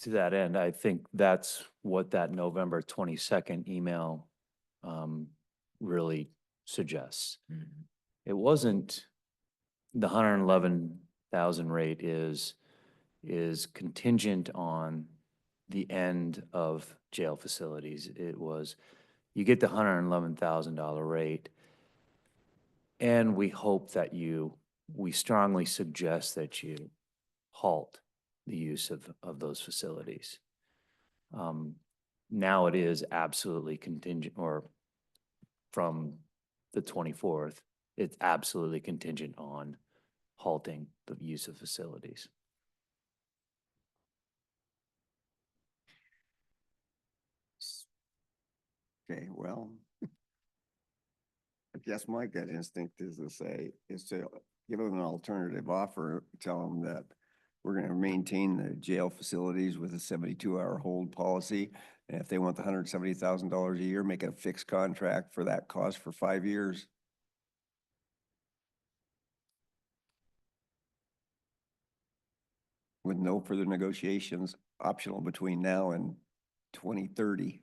to that end, I think that's what that November 22nd email really suggests. It wasn't, the 111,000 rate is contingent on the end of jail facilities. It was, you get the $111,000 rate, and we hope that we strongly suggest that you halt the use of those facilities. Now it is absolutely contingent, or from the 24th, it's absolutely contingent on halting the use of facilities. Okay, well, I guess my gut instinct is to give them an alternative offer, tell them that we're gonna maintain the jail facilities with a 72-hour hold policy. And if they want the $170,000 a year, make it a fixed contract for that cost for 5 years. With no further negotiations optional between now and 2030.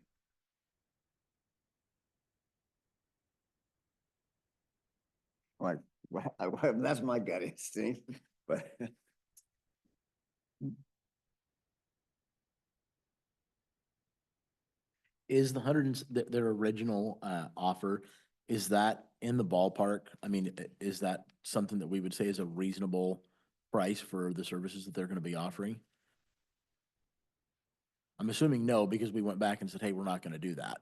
Like, that's my gut instinct, but. Is the their original offer, is that in the ballpark? I mean, is that something that we would say is a reasonable price for the services that they're going to be offering? I'm assuming no, because we went back and said, hey, we're not going to do that.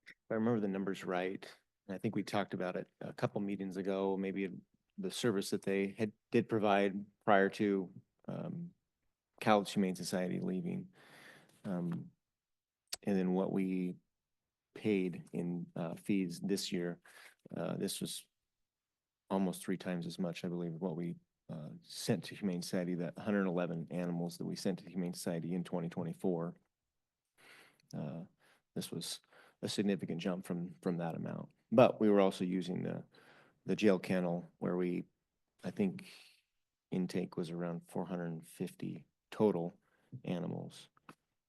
If I remember the numbers right, and I think we talked about it a couple meetings ago, maybe the service that they did provide prior to Cowlitz Humane Society leaving. And then what we paid in fees this year, this was almost 3 times as much, I believe, what we sent to Humane Society, that 111 animals that we sent to the Humane Society in 2024. This was a significant jump from that amount. But we were also using the jail kennel where I think intake was around 450 total animals,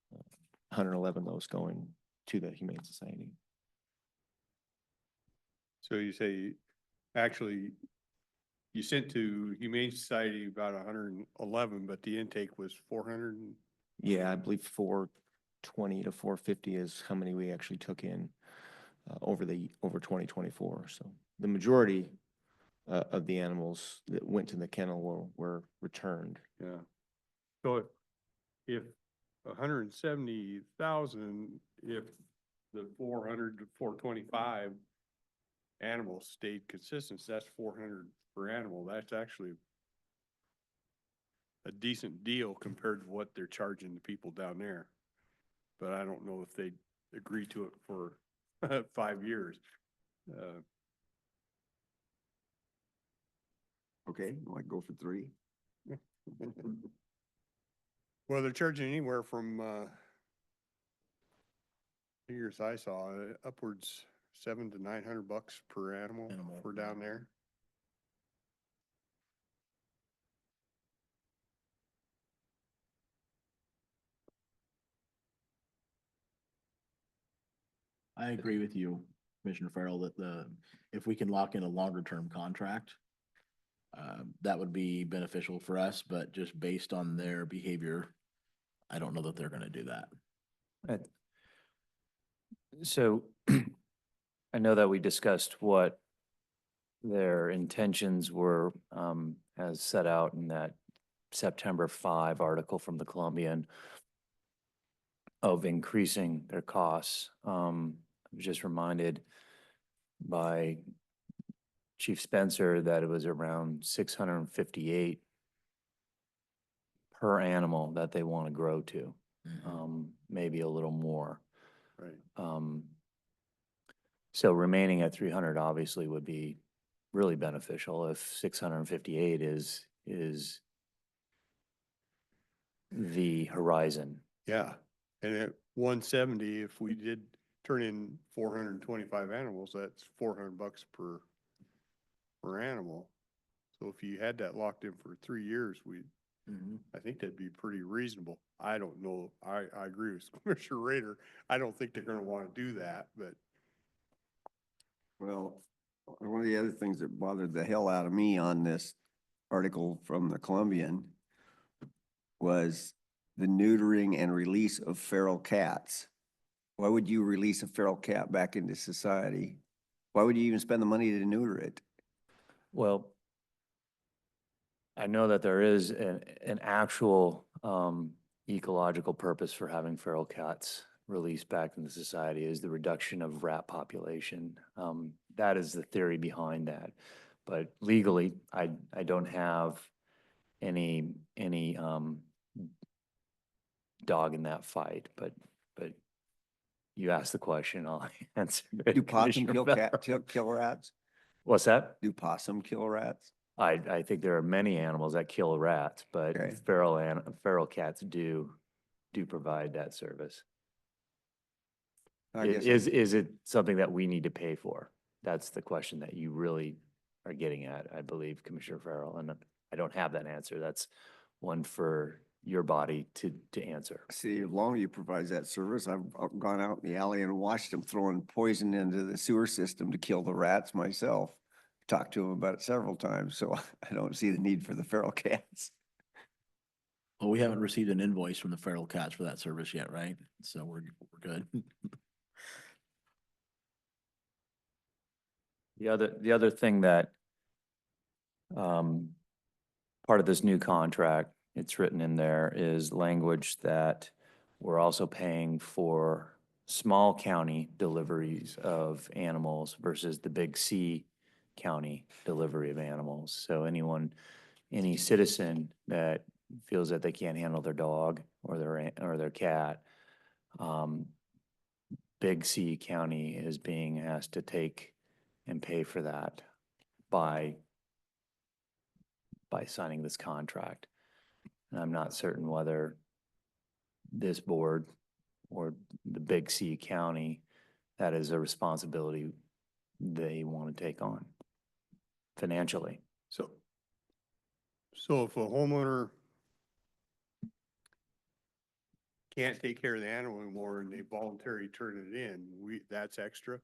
111 of those going to the Humane Society. So you say, actually, you sent to Humane Society about 111, but the intake was 400. Yeah, I believe 420 to 450 is how many we actually took in over 2024. So the majority of the animals that went to the kennel were returned. Yeah. So if 170,000, if the 400 to 425 animals stayed consistent, that's 400 per animal. That's actually a decent deal compared to what they're charging the people down there. But I don't know if they agree to it for 5 years. Okay, I go for 3. Well, they're charging anywhere from, figures I saw, upwards $700 to $900 per animal for down there. I agree with you, Commissioner Farrell, that if we can lock in a longer term contract, that would be beneficial for us, but just based on their behavior, I don't know that they're going to do that. So I know that we discussed what their intentions were as set out in that September 5 article from the Columbian of increasing their costs. I was just reminded by Chief Spencer that it was around 658 per animal that they want to grow to, maybe a little more. Right. So remaining at 300 obviously would be really beneficial if 658 is the horizon. Yeah, and at 170, if we did turn in 425 animals, that's $400 per animal. So if you had that locked in for 3 years, I think that'd be pretty reasonable. I don't know, I agree with Commissioner Rader. I don't think they're gonna wanna do that, but Well, one of the other things that bothered the hell out of me on this article from the Columbian was the neutering and release of feral cats. Why would you release a feral cat back into society? Why would you even spend the money to neuter it? Well, I know that there is an actual ecological purpose for having feral cats released back into society is the reduction of rat population. That is the theory behind that. But legally, I don't have any dog in that fight, but you asked the question, I'll answer it. Do possum Commissioner kill rats? What's that? Do possum kill rats? I think there are many animals that kill rats, but Okay. feral cats do provide that service. I guess Is it something that we need to pay for? That's the question that you really are getting at, I believe, Commissioner Farrell, and I don't have that answer. That's one for your body to answer. See, as long as you provide that service, I've gone out in the alley and watched them throwing poison into the sewer system to kill the rats myself. Talked to them about it several times, so I don't see the need for the feral cats. Well, we haven't received an invoice from the feral cats for that service yet, right? So we're good. The other thing that part of this new contract, it's written in there, is language that we're also paying for small county deliveries of animals versus the big C county delivery of animals. So any citizen that feels that they can't handle their dog or their cat, big C county is being asked to take and pay for that by signing this contract. And I'm not certain whether this board or the big C county, that is a responsibility they want to take on financially. so if a homeowner can't take care of the animal anymore and they voluntarily turn it in, that's extra?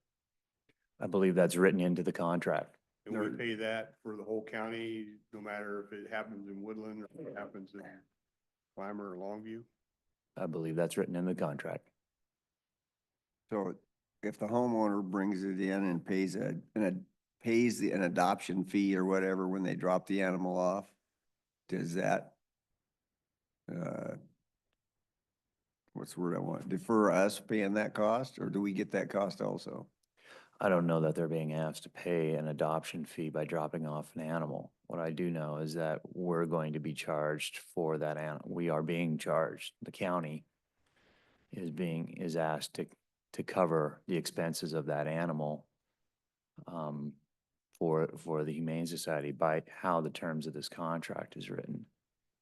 I believe that's written into the contract. And we pay that for the whole county, no matter if it happens in Woodland or if it happens in Clymer or Longview? I believe that's written in the contract. So if the homeowner brings it in and pays an adoption fee or whatever when they drop the animal off, does that, what's the word I want, defer us paying that cost, or do we get that cost also? I don't know that they're being asked to pay an adoption fee by dropping off an animal. What I do know is that we're going to be charged for that animal. We are being charged. The county is asked to cover the expenses of that animal for the Humane Society by how the terms of this contract is written.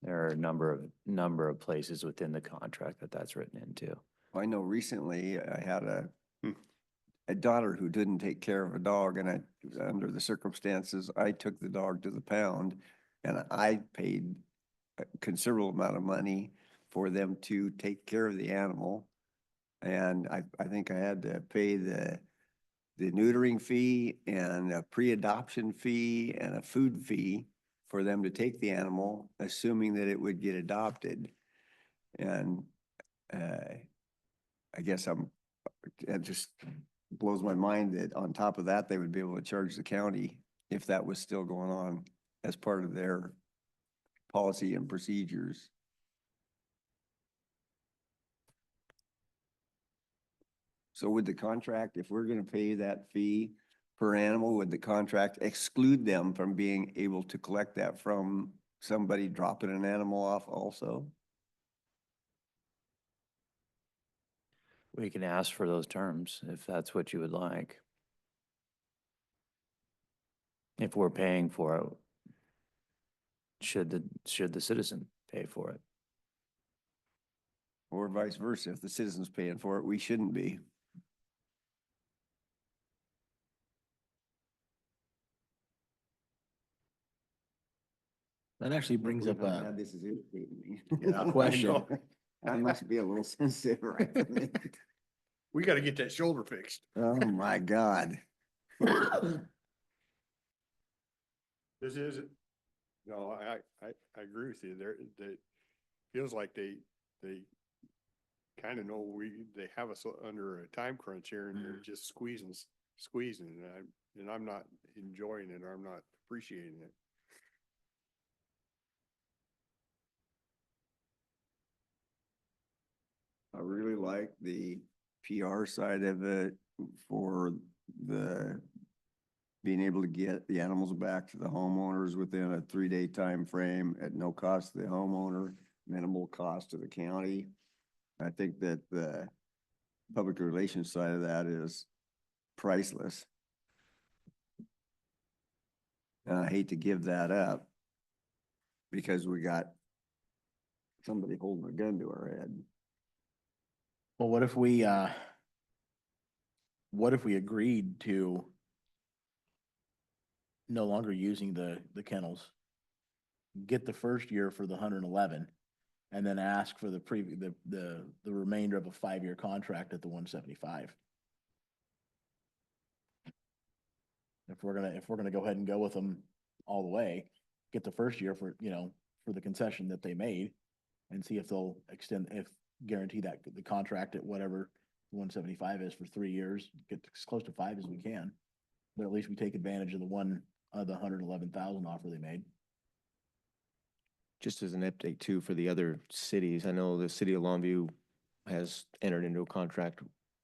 There are a number of places within the contract that's written into. I know recently I had a daughter who didn't take care of a dog, and under the circumstances, I took the dog to the pound and I paid a considerable amount of money for them to take care of the animal. And I think I had to pay the neutering fee and a pre-adoption fee and a food fee for them to take the animal, assuming that it would get adopted. And I guess it just blows my mind that on top of that, they would be able to charge the county if that was still going on as part of their policy and procedures. So with the contract, if we're gonna pay that fee per animal, would the contract exclude them from being able to collect that from somebody dropping an animal off also? We can ask for those terms if that's what you would like. If we're paying for it, should the citizen pay for it? Or vice versa, if the citizen's paying for it, we shouldn't be. That actually brings up a, This is irritating me. Yeah, question. I must be a little sensitive right from it. We gotta get that shoulder fixed. Oh, my God. This is, no, I agree with you. That feels like they kind of know they have us under a time crunch here and they're just squeezing, and I'm not enjoying it, or I'm not appreciating it. I really like the PR side of it for the being able to get the animals back to the homeowners within a 3-day time frame at no cost to the homeowner, minimal cost to the county. I think that the public relations side of that is priceless. And I hate to give that up because we got somebody holding a gun to our head. well, what if we agreed to no longer using the kennels? Get the first year for the 111 and then ask for the remainder of a 5-year contract at the 175. If we're gonna go ahead and go with them all the way, get the first year for, for the concession that they made and see if they'll guarantee that the contract at whatever 175 is for 3 years, get as close to 5 as we can. But at least we take advantage of the 111,000 offer they made. Just as an update too, for the other cities, I know the city of Longview has entered into a contract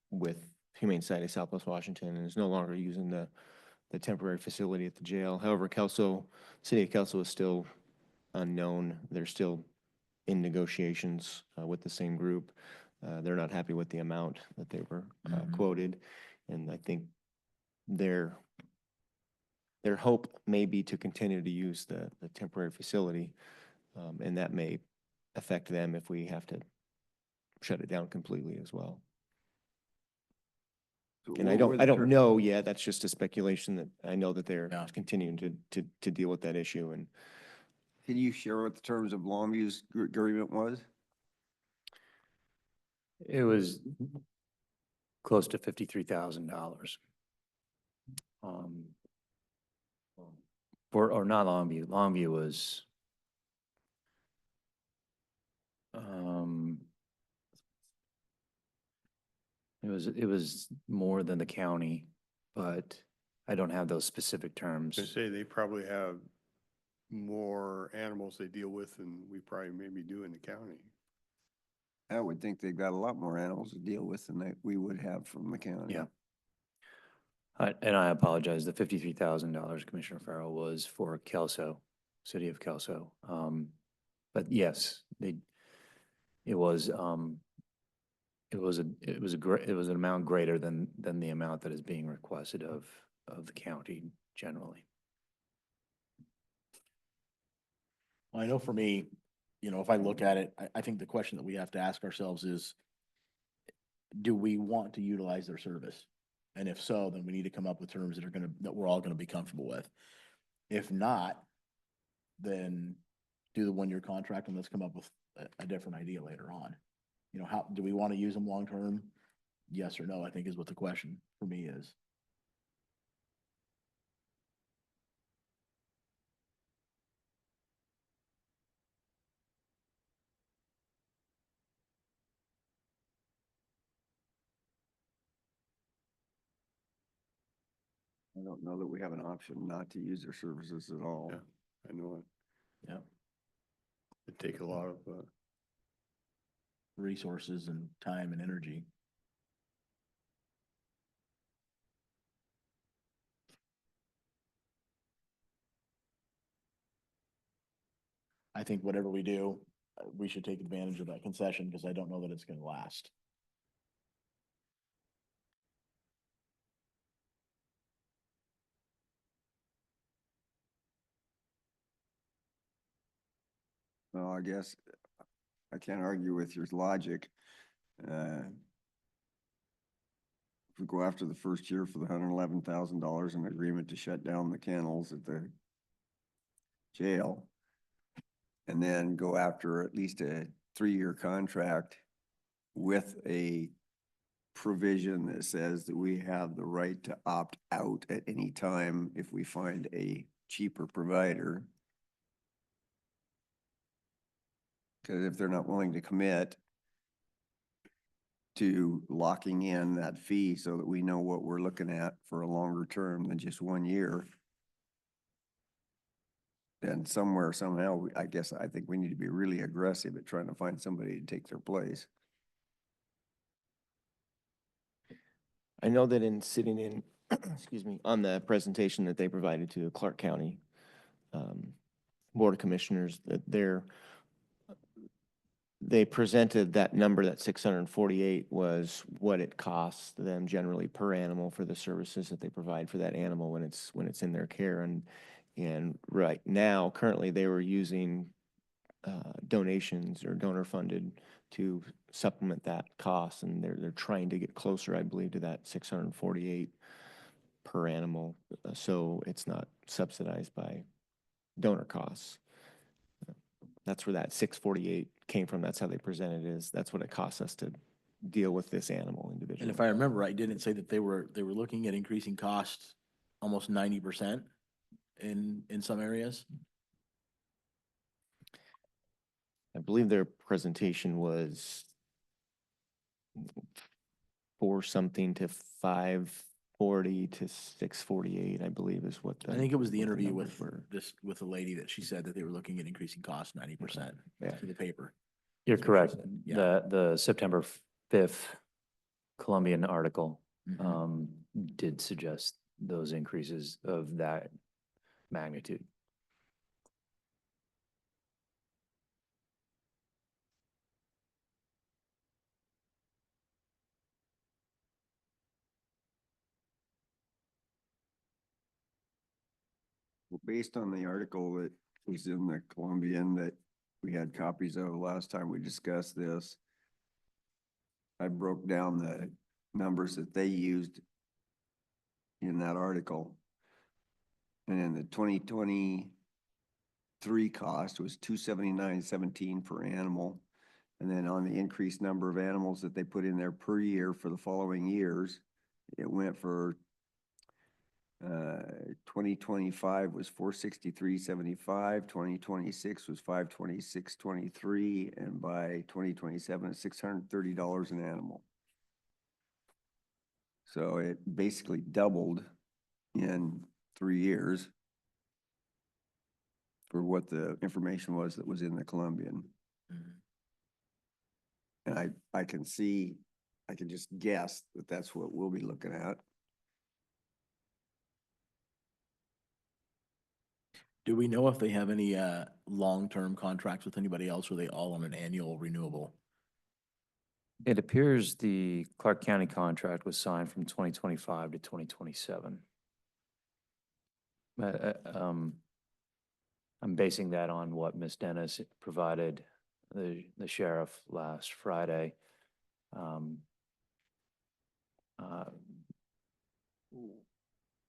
with Humane Society of Southwest Washington and is no longer using the temporary facility at the jail. However, city of Kelso is still unknown. They're still in negotiations with the same group. They're not happy with the amount that they were quoted. And I think their hope may be to continue to use the temporary facility. And that may affect them if we have to shut it down completely as well. And I don't know yet. That's just a speculation that I know that they're Yeah. continuing to deal with that issue. And Can you share what the terms of Longview's agreement was? It was close to $53,000. Or not Longview. Longview was, it was more than the county, but I don't have those specific terms. I say they probably have more animals they deal with than we probably maybe do in the county. I would think they've got a lot more animals to deal with than we would have from the county. Yeah. And I apologize, the $53,000, Commissioner Farrell, was for Kelso, city of Kelso. But yes, it was an amount greater than the amount that is being requested of the county generally. Well, I know for me, if I look at it, I think the question that we have to ask ourselves is, do we want to utilize their service? And if so, then we need to come up with terms that we're all gonna be comfortable with. If not, then do the 1-year contract and let's come up with a different idea later on. How, do we want to use them long-term? Yes or no, I think is what the question for me is. I don't know that we have an option not to use their services at all. Yeah, I know it. Yeah. It'd take a lot of, Resources and time and energy. I think whatever we do, we should take advantage of that concession because I don't know that it's gonna last. Well, I guess I can't argue with your logic. Uh, If we go after the first year for the $111,000 in agreement to shut down the kennels at the jail, and then go after at least a 3-year contract with a provision that says that we have the right to opt out at any time if we find a cheaper provider. Because if they're not willing to commit to locking in that fee so that we know what we're looking at for a longer term than just 1 year, then somewhere, somehow, I guess, I think we need to be really aggressive at trying to find somebody to take their place. I know that in sitting in, excuse me, on the presentation that they provided to the Clark County Board of Commissioners, that they presented that number, that 648 was what it costs them generally per animal for the services that they provide for that animal when it's in their care. And right now, currently, they were using donations or donor funded to supplement that cost, and they're trying to get closer, I believe, to that 648 per animal, so it's not subsidized by donor costs. That's where that 648 came from. That's how they presented it, is that's what it costs us to deal with this animal individually. And if I remember right, didn't it say that they were looking at increasing costs almost 90% in some areas? I believe their presentation was 4 something to 540 to 648, I believe is what I think it was the what interview numbers with were. with a lady that she said that they were looking at increasing costs 90% Yeah. to the paper. You're That's what she correct. said. Yeah. The September 5th Columbian article Mhm. did suggest those increases of that magnitude. Well, based on the article that was in the Columbian that we had copies of last time we discussed this, I broke down the numbers that they used in that article. And then the 2023 cost was $279.17 per animal. And then on the increased number of animals that they put in there per year for the following years, it went for 2025 was $463.75, 2026 was $526.23, and by 2027, it's $630 an animal. So it basically doubled in 3 years for what the information was that was in the Columbian. Mhm. And I can see, I can just guess that that's what we'll be looking at. Do we know if they have any long-term contracts with anybody else, or are they all on an annual renewable? It appears the Clark County contract was signed from 2025 to 2027. I'm basing that on what Ms. Dennis provided the sheriff last Friday.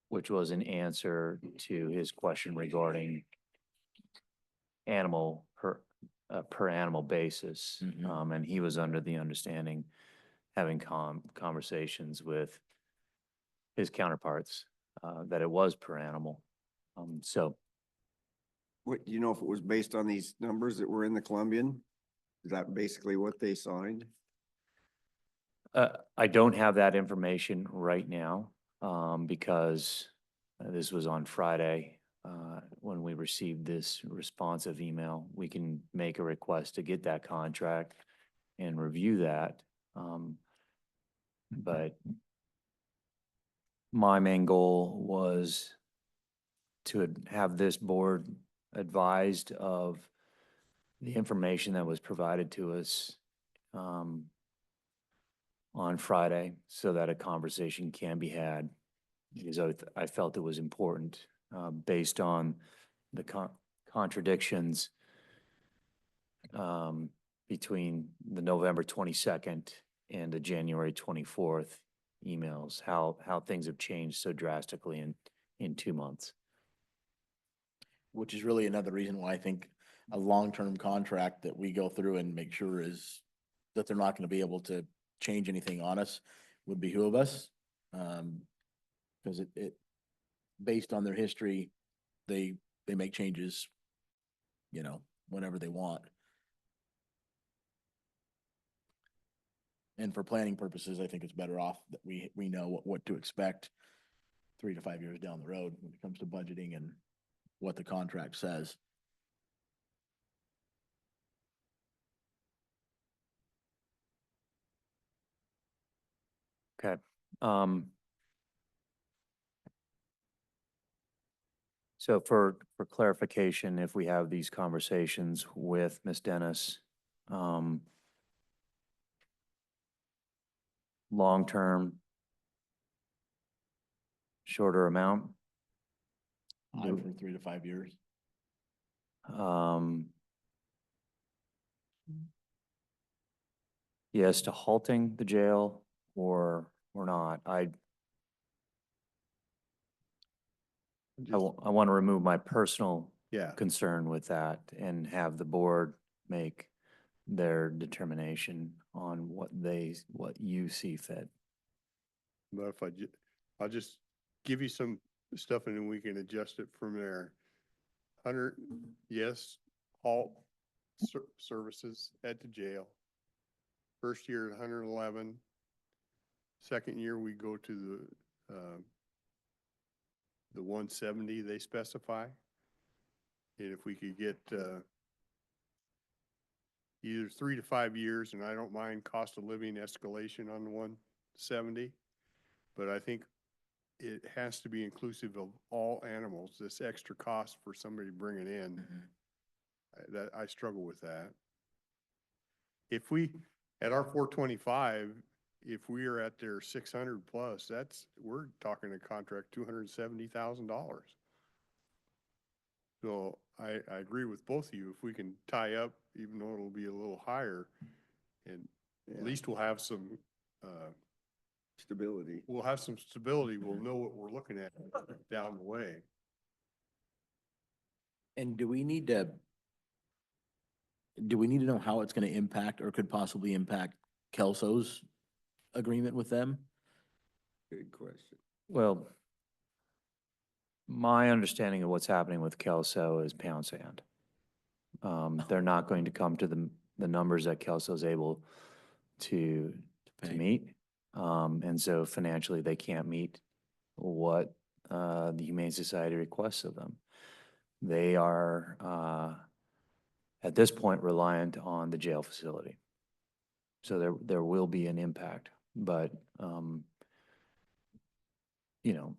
Which was an answer to his question regarding animal per animal basis. Mhm. And he was under the understanding, having conversations with his counterparts, that it was per animal. So What, do you know if it was based on these numbers that were in the Columbian? Is that basically what they signed? I don't have that information right now, because this was on Friday. When we received this responsive email, we can make a request to get that contract and review that. But my main goal was to have this board advised of the information that was provided to us on Friday so that a conversation can be had, because I felt it was important based on the contradictions between the November 22nd and the January 24th emails, how things have changed so drastically in 2 months. Which is really another reason why I think a long-term contract that we go through and make sure is that they're not going to be able to change anything on us would behoove us. Because it, based on their history, they make changes, you know, whenever they want. And for planning purposes, I think it's better off that we know what to expect 3 to 5 years down the road when it comes to budgeting and what the contract says. Okay. So for clarification, if we have these conversations with Ms. Dennis, long-term, shorter amount, I'm for 3 to 5 years. yes to halting the jail or not. I want to remove my personal Yeah, concern with that and have the board make their determination on what you see fit. but if I'll just give you some stuff and then we can adjust it from there. 100, yes, halt services at the jail. First year at 111. Second year, we go to the 170 they specify. And if we could get either 3 to 5 years, and I don't mind cost of living escalation on the 170, but I think it has to be inclusive of all animals, this extra cost for somebody bringing in. That I struggle with that. If we, at our 425, if we are at their 600 plus, we're talking a contract $270,000. So I agree with both of you. If we can tie up, even though it'll be a little higher, and at least we'll have some, Stability. we'll have some stability. We'll know what we're looking at down the way. And do we need to know how it's going to impact or could possibly impact Kelso's agreement with them? Good question. Well, my understanding of what's happening with Kelso is pound sand. They're not going to come to the numbers that Kelso's able to pay. meet. And so financially, they can't meet what the Humane Society requests of them. They are, at this point, reliant on the jail facility. So there will be an impact, but, you know,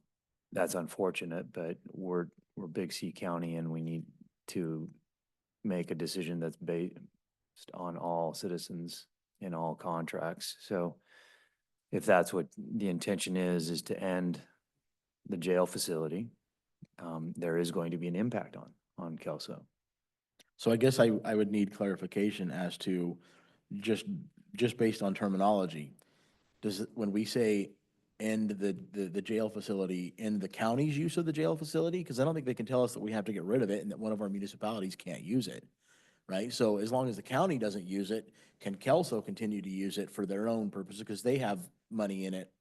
that's unfortunate, but we're Big C County and we need to make a decision that's based on all citizens in all contracts. So if that's what the intention is to end the jail facility, there is going to be an impact on Kelso. So I guess I would need clarification as to just based on terminology. When we say end the jail facility, end the county's use of the jail facility? Because I don't think they can tell us that we have to get rid of it and that one of our municipalities can't use it, right? So as long as the county doesn't use it, can Kelso continue to use it for their own purposes? Because they have money in it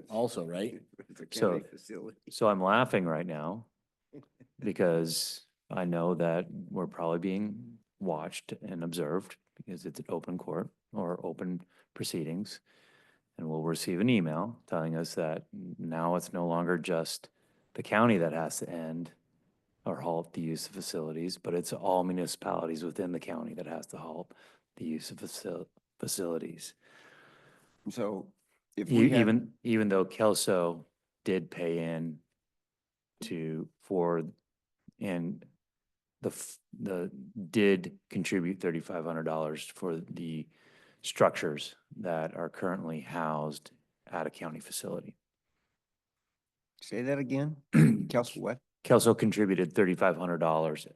also, right? It's a So- county facility. So I'm laughing right now because I know that we're probably being watched and observed because it's an open court or open proceedings. And we'll receive an email telling us that now it's no longer just the county that has to end or halt the use of facilities, but it's all municipalities within the county that has to halt the use of facilities. So if we have, Even though Kelso did pay in and did contribute $3,500 for the structures that are currently housed at a county facility. Say that again? Council what? Kelso contributed $3,500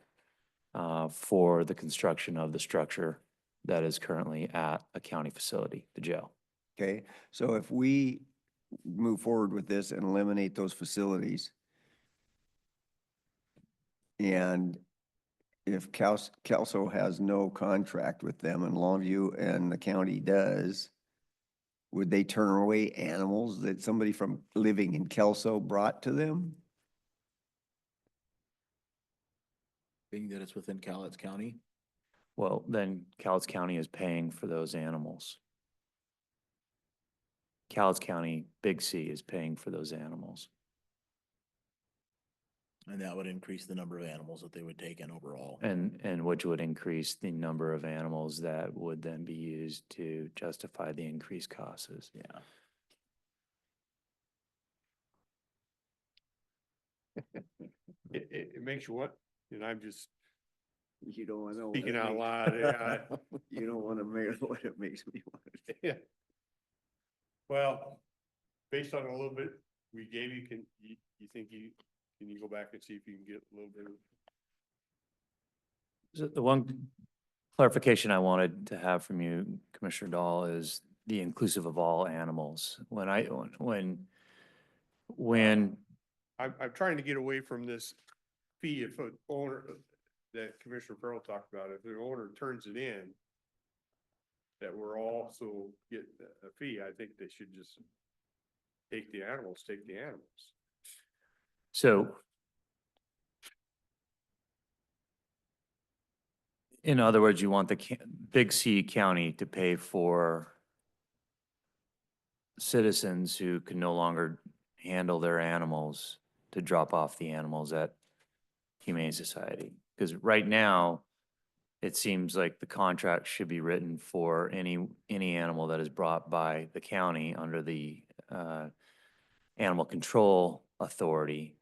for the construction of the structure that is currently at a county facility, the jail. Okay, so if we move forward with this and eliminate those facilities, and if Kelso has no contract with them and Longview and the county does, would they turn away animals that somebody from living in Kelso brought to them? Being that it's within Cowlitz County. Well, then Cowlitz County is paying for those animals. Cowlitz County, Big C is paying for those animals. And that would increase the number of animals that they would take in overall. And which would increase the number of animals that would then be used to justify the increased costs. Yeah. It makes you what, and I'm just You don't wanna know. speaking out loud, yeah. You don't wanna make what it makes me want. Yeah. Well, based on a little bit we gave you, can you go back and see if you can get a little bit of? So the one clarification I wanted to have from you, Commissioner Dahl, is the inclusive of all animals. When I'm trying to get away from this fee if an owner, that Commissioner Farrell talked about, if the owner turns it in, that we're also getting a fee, I think they should just take the animals. So in other words, you want the Big C County to pay for citizens who can no longer handle their animals to drop off the animals at Humane Society. Because right now, it seems like the contract should be written for any animal that is brought by the county under the Animal Control Authority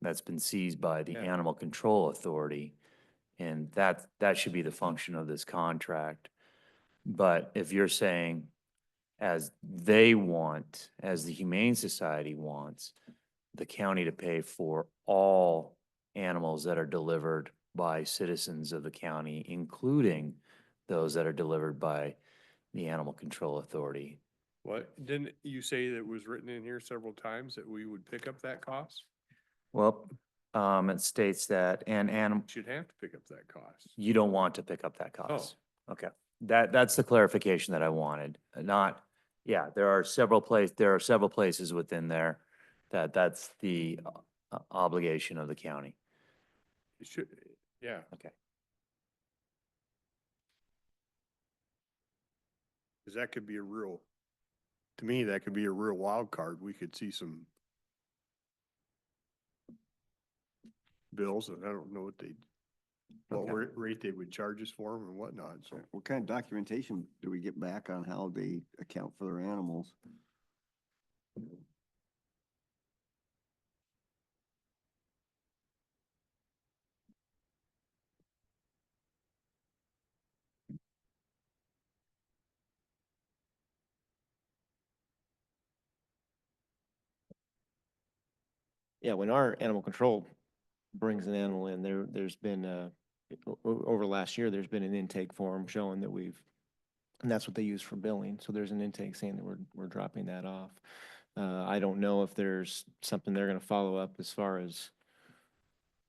that's been seized by the Yeah. Animal Control Authority. And that should be the function of this contract. But if you're saying, as they want, as the Humane Society wants, the county to pay for all animals that are delivered by citizens of the county, including those that are delivered by the Animal Control Authority. What, didn't you say that it was written in here several times that we would pick up that cost? Well, it states that Should have to pick up that cost. you don't want to pick up that cost. Okay, that's the clarification that I wanted. Yeah, there are several places within there that's the obligation of the county. It should, yeah. Okay. Cause that could be to me, that could be a real wild card. We could see some bills and I don't know what Okay. rate they would charge us for them and whatnot, so. What kind of documentation do we get back on how they account for their animals? Yeah, when our animal control brings an animal in, there's been, over last year, there's been an intake form showing that and that's what they use for billing. So there's an intake saying that we're dropping that off. I don't know if there's something they're gonna follow up as far as,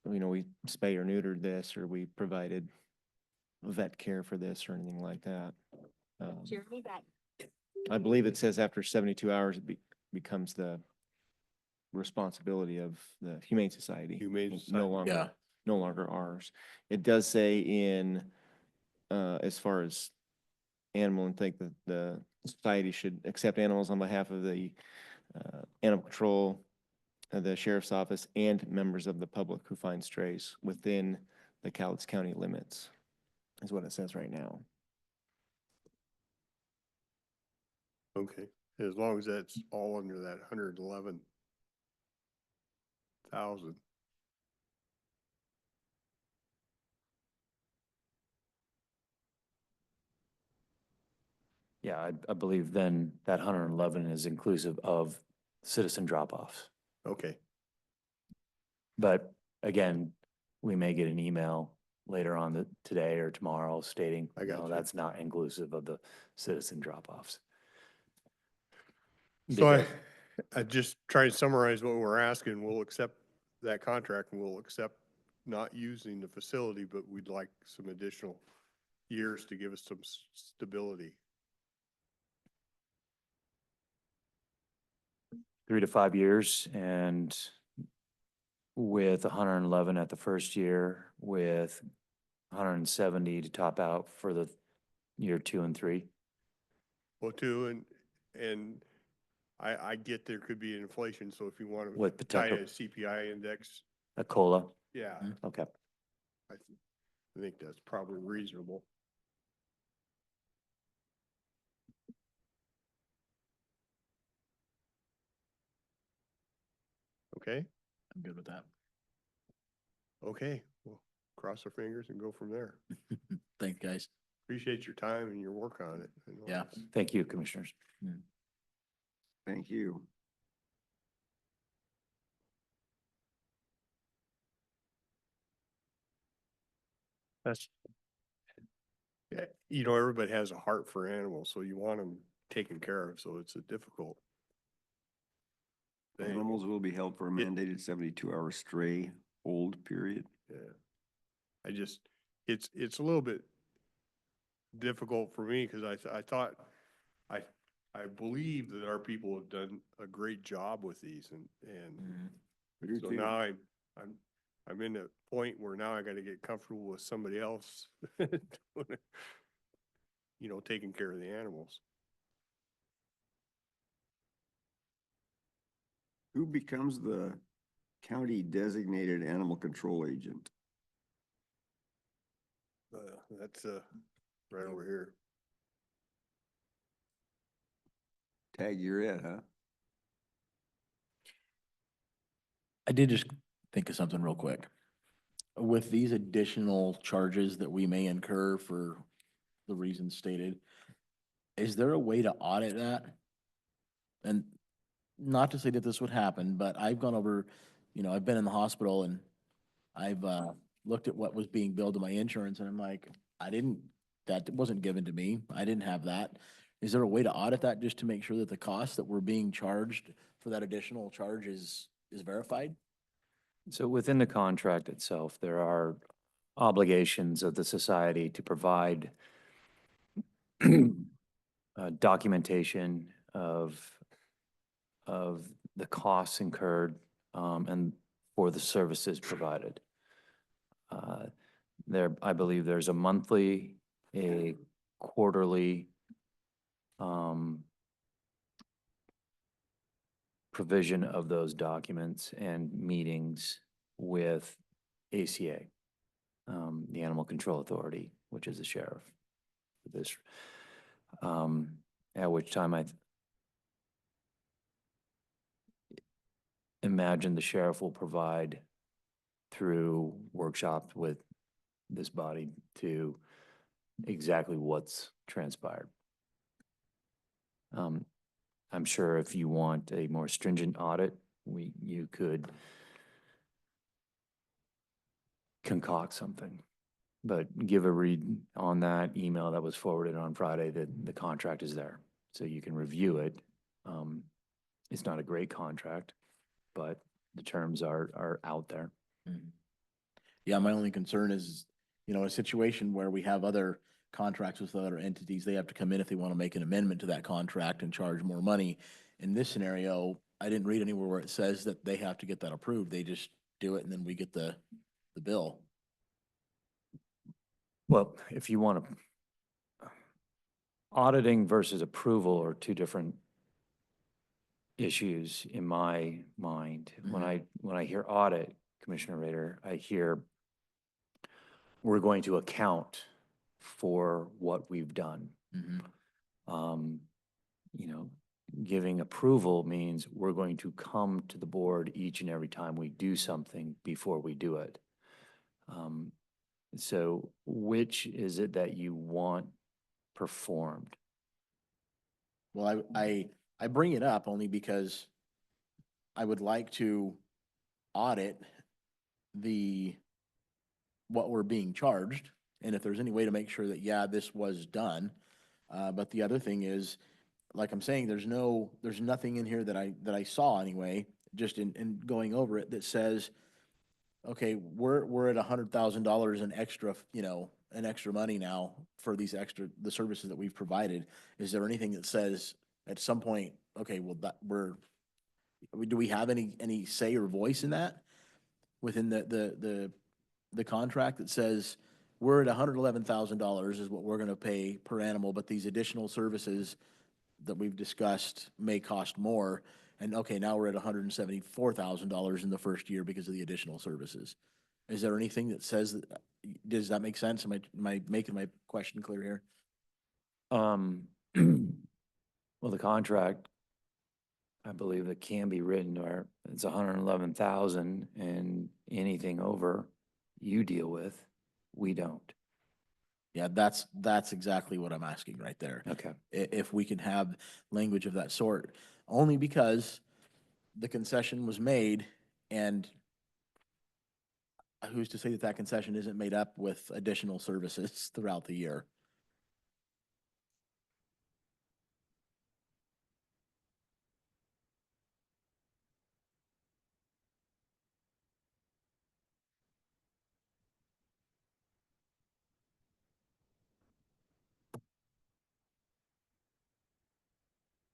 we spay or neutered this, or we provided vet care for this or anything like that. I believe it says after 72 hours, it becomes the responsibility of the Humane Society. Humane Yeah. No longer ours. It does say as far as animal intake, that the society should accept animals on behalf of the animal control, the sheriff's office, and members of the public who find strays within the Cowlitz County limits, is what it says right now. Okay, as long as that's all under that 111,000. Yeah, I believe then that 111 is inclusive of citizen drop-offs. Okay, But again, we may get an email later on today or tomorrow stating, I got no, you. that's not inclusive of the citizen drop-offs. so Because- I just try to summarize what we're asking. We'll accept that contract and we'll accept not using the facility, but we'd like some additional years to give us some stability. 3 to 5 years, and with 111 at the first year, with 170 to top out for the year 2 and 3. Well, too, and I get there could be inflation, so if you want to With tie potential- a CPI index, A COLA, yeah, okay. I think that's probably reasonable. Okay, I'm good with that. okay, well, cross our fingers and go from there. Thanks, guys. Appreciate your time and your work on it. I know Yeah. it's- Thank you, Commissioners. Thank you. That's. Yeah, you know, everybody has a heart for animals, so you want them taken care of, so it's a difficult thing. Animals will be held for a It- mandated 72-hour stray hold period. Yeah. I just, it's a little bit difficult for me because I thought, I believe that our people have done a great job with these and I do so too. now I'm in a point where now I gotta get comfortable with somebody else, you know, taking care of the animals. Who becomes the county designated animal control agent? That's, right over here. Tag, you're it, huh? I did just think of something real quick. With these additional charges that we may incur for the reasons stated, is there a way to audit that? And not to say that this would happen, but I've gone over, I've been in the hospital and I've looked at what was being billed to my insurance and I'm like, that wasn't given to me. I didn't have that. Is there a way to audit that just to make sure that the cost that we're being charged for that additional charge is verified? So within the contract itself, there are obligations of the society to provide documentation of the costs incurred and for the services provided. I believe there's a monthly, a quarterly provision of those documents and meetings with ACA, the Animal Control Authority, which is the sheriff for this. At which time I imagine the sheriff will provide through workshops with this body to exactly what's transpired. I'm sure if you want a more stringent audit, you could concoct something. But give a read on that email that was forwarded on Friday that the contract is there, so you can review it. It's not a great contract, but the terms are out there. Yeah, my only concern is, a situation where we have other contracts with other entities, they have to come in if they want to make an amendment to that contract and charge more money. In this scenario, I didn't read anywhere where it says that they have to get that approved. They just do it and then we get the bill. Well, if you want to, auditing versus approval are two different issues in my mind. When I hear audit, Commissioner Rader, I hear we're going to account for what we've done. Giving approval means we're going to come to the board each and every time we do something before we do it. So which is it that you want performed? Well, I bring it up only because I would like to audit what we're being charged, and if there's any way to make sure that, yeah, this was done. But the other thing is, like I'm saying, there's nothing in here that I saw anyway, just in going over it, that says, okay, we're at $100,000 in extra, an extra money now for the services that we've provided. Is there anything that says at some point, okay, well, do we have any say or voice in that within the contract that says we're at $111,000 is what we're gonna pay per animal, but these additional services that we've discussed may cost more, and okay, now we're at $174,000 in the first year because of the additional services. Is there anything that says that, does that make sense? Am I making my question clear here? Well, the contract, I believe that can be written where it's 111,000 and anything over you deal with, we don't. Yeah, that's exactly what I'm asking right there. Okay. If we can have language of that sort, only because the concession was made, and who's to say that that concession isn't made up with additional services throughout the year?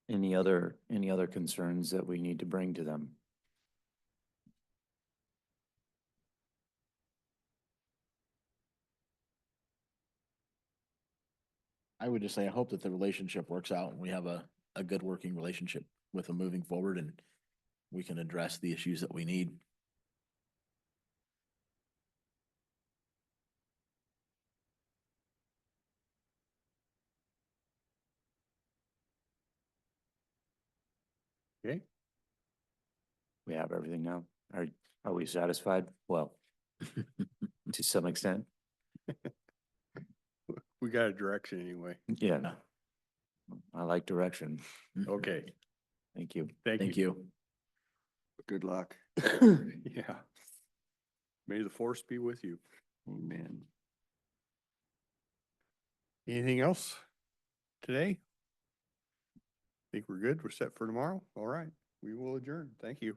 Any other concerns that we need to bring to them? I would just say, I hope that the relationship works out and we have a good working relationship with them moving forward, and we can address the issues that we need. Okay, We have everything now. Are we satisfied? Well, to some extent, we got a direction anyway. yeah. I like direction. Okay, Thank you. Thank you. Good luck. Yeah. May the force be with you. Amen. Anything else today? Think we're good? We're set for tomorrow? All right, we will adjourn. Thank you.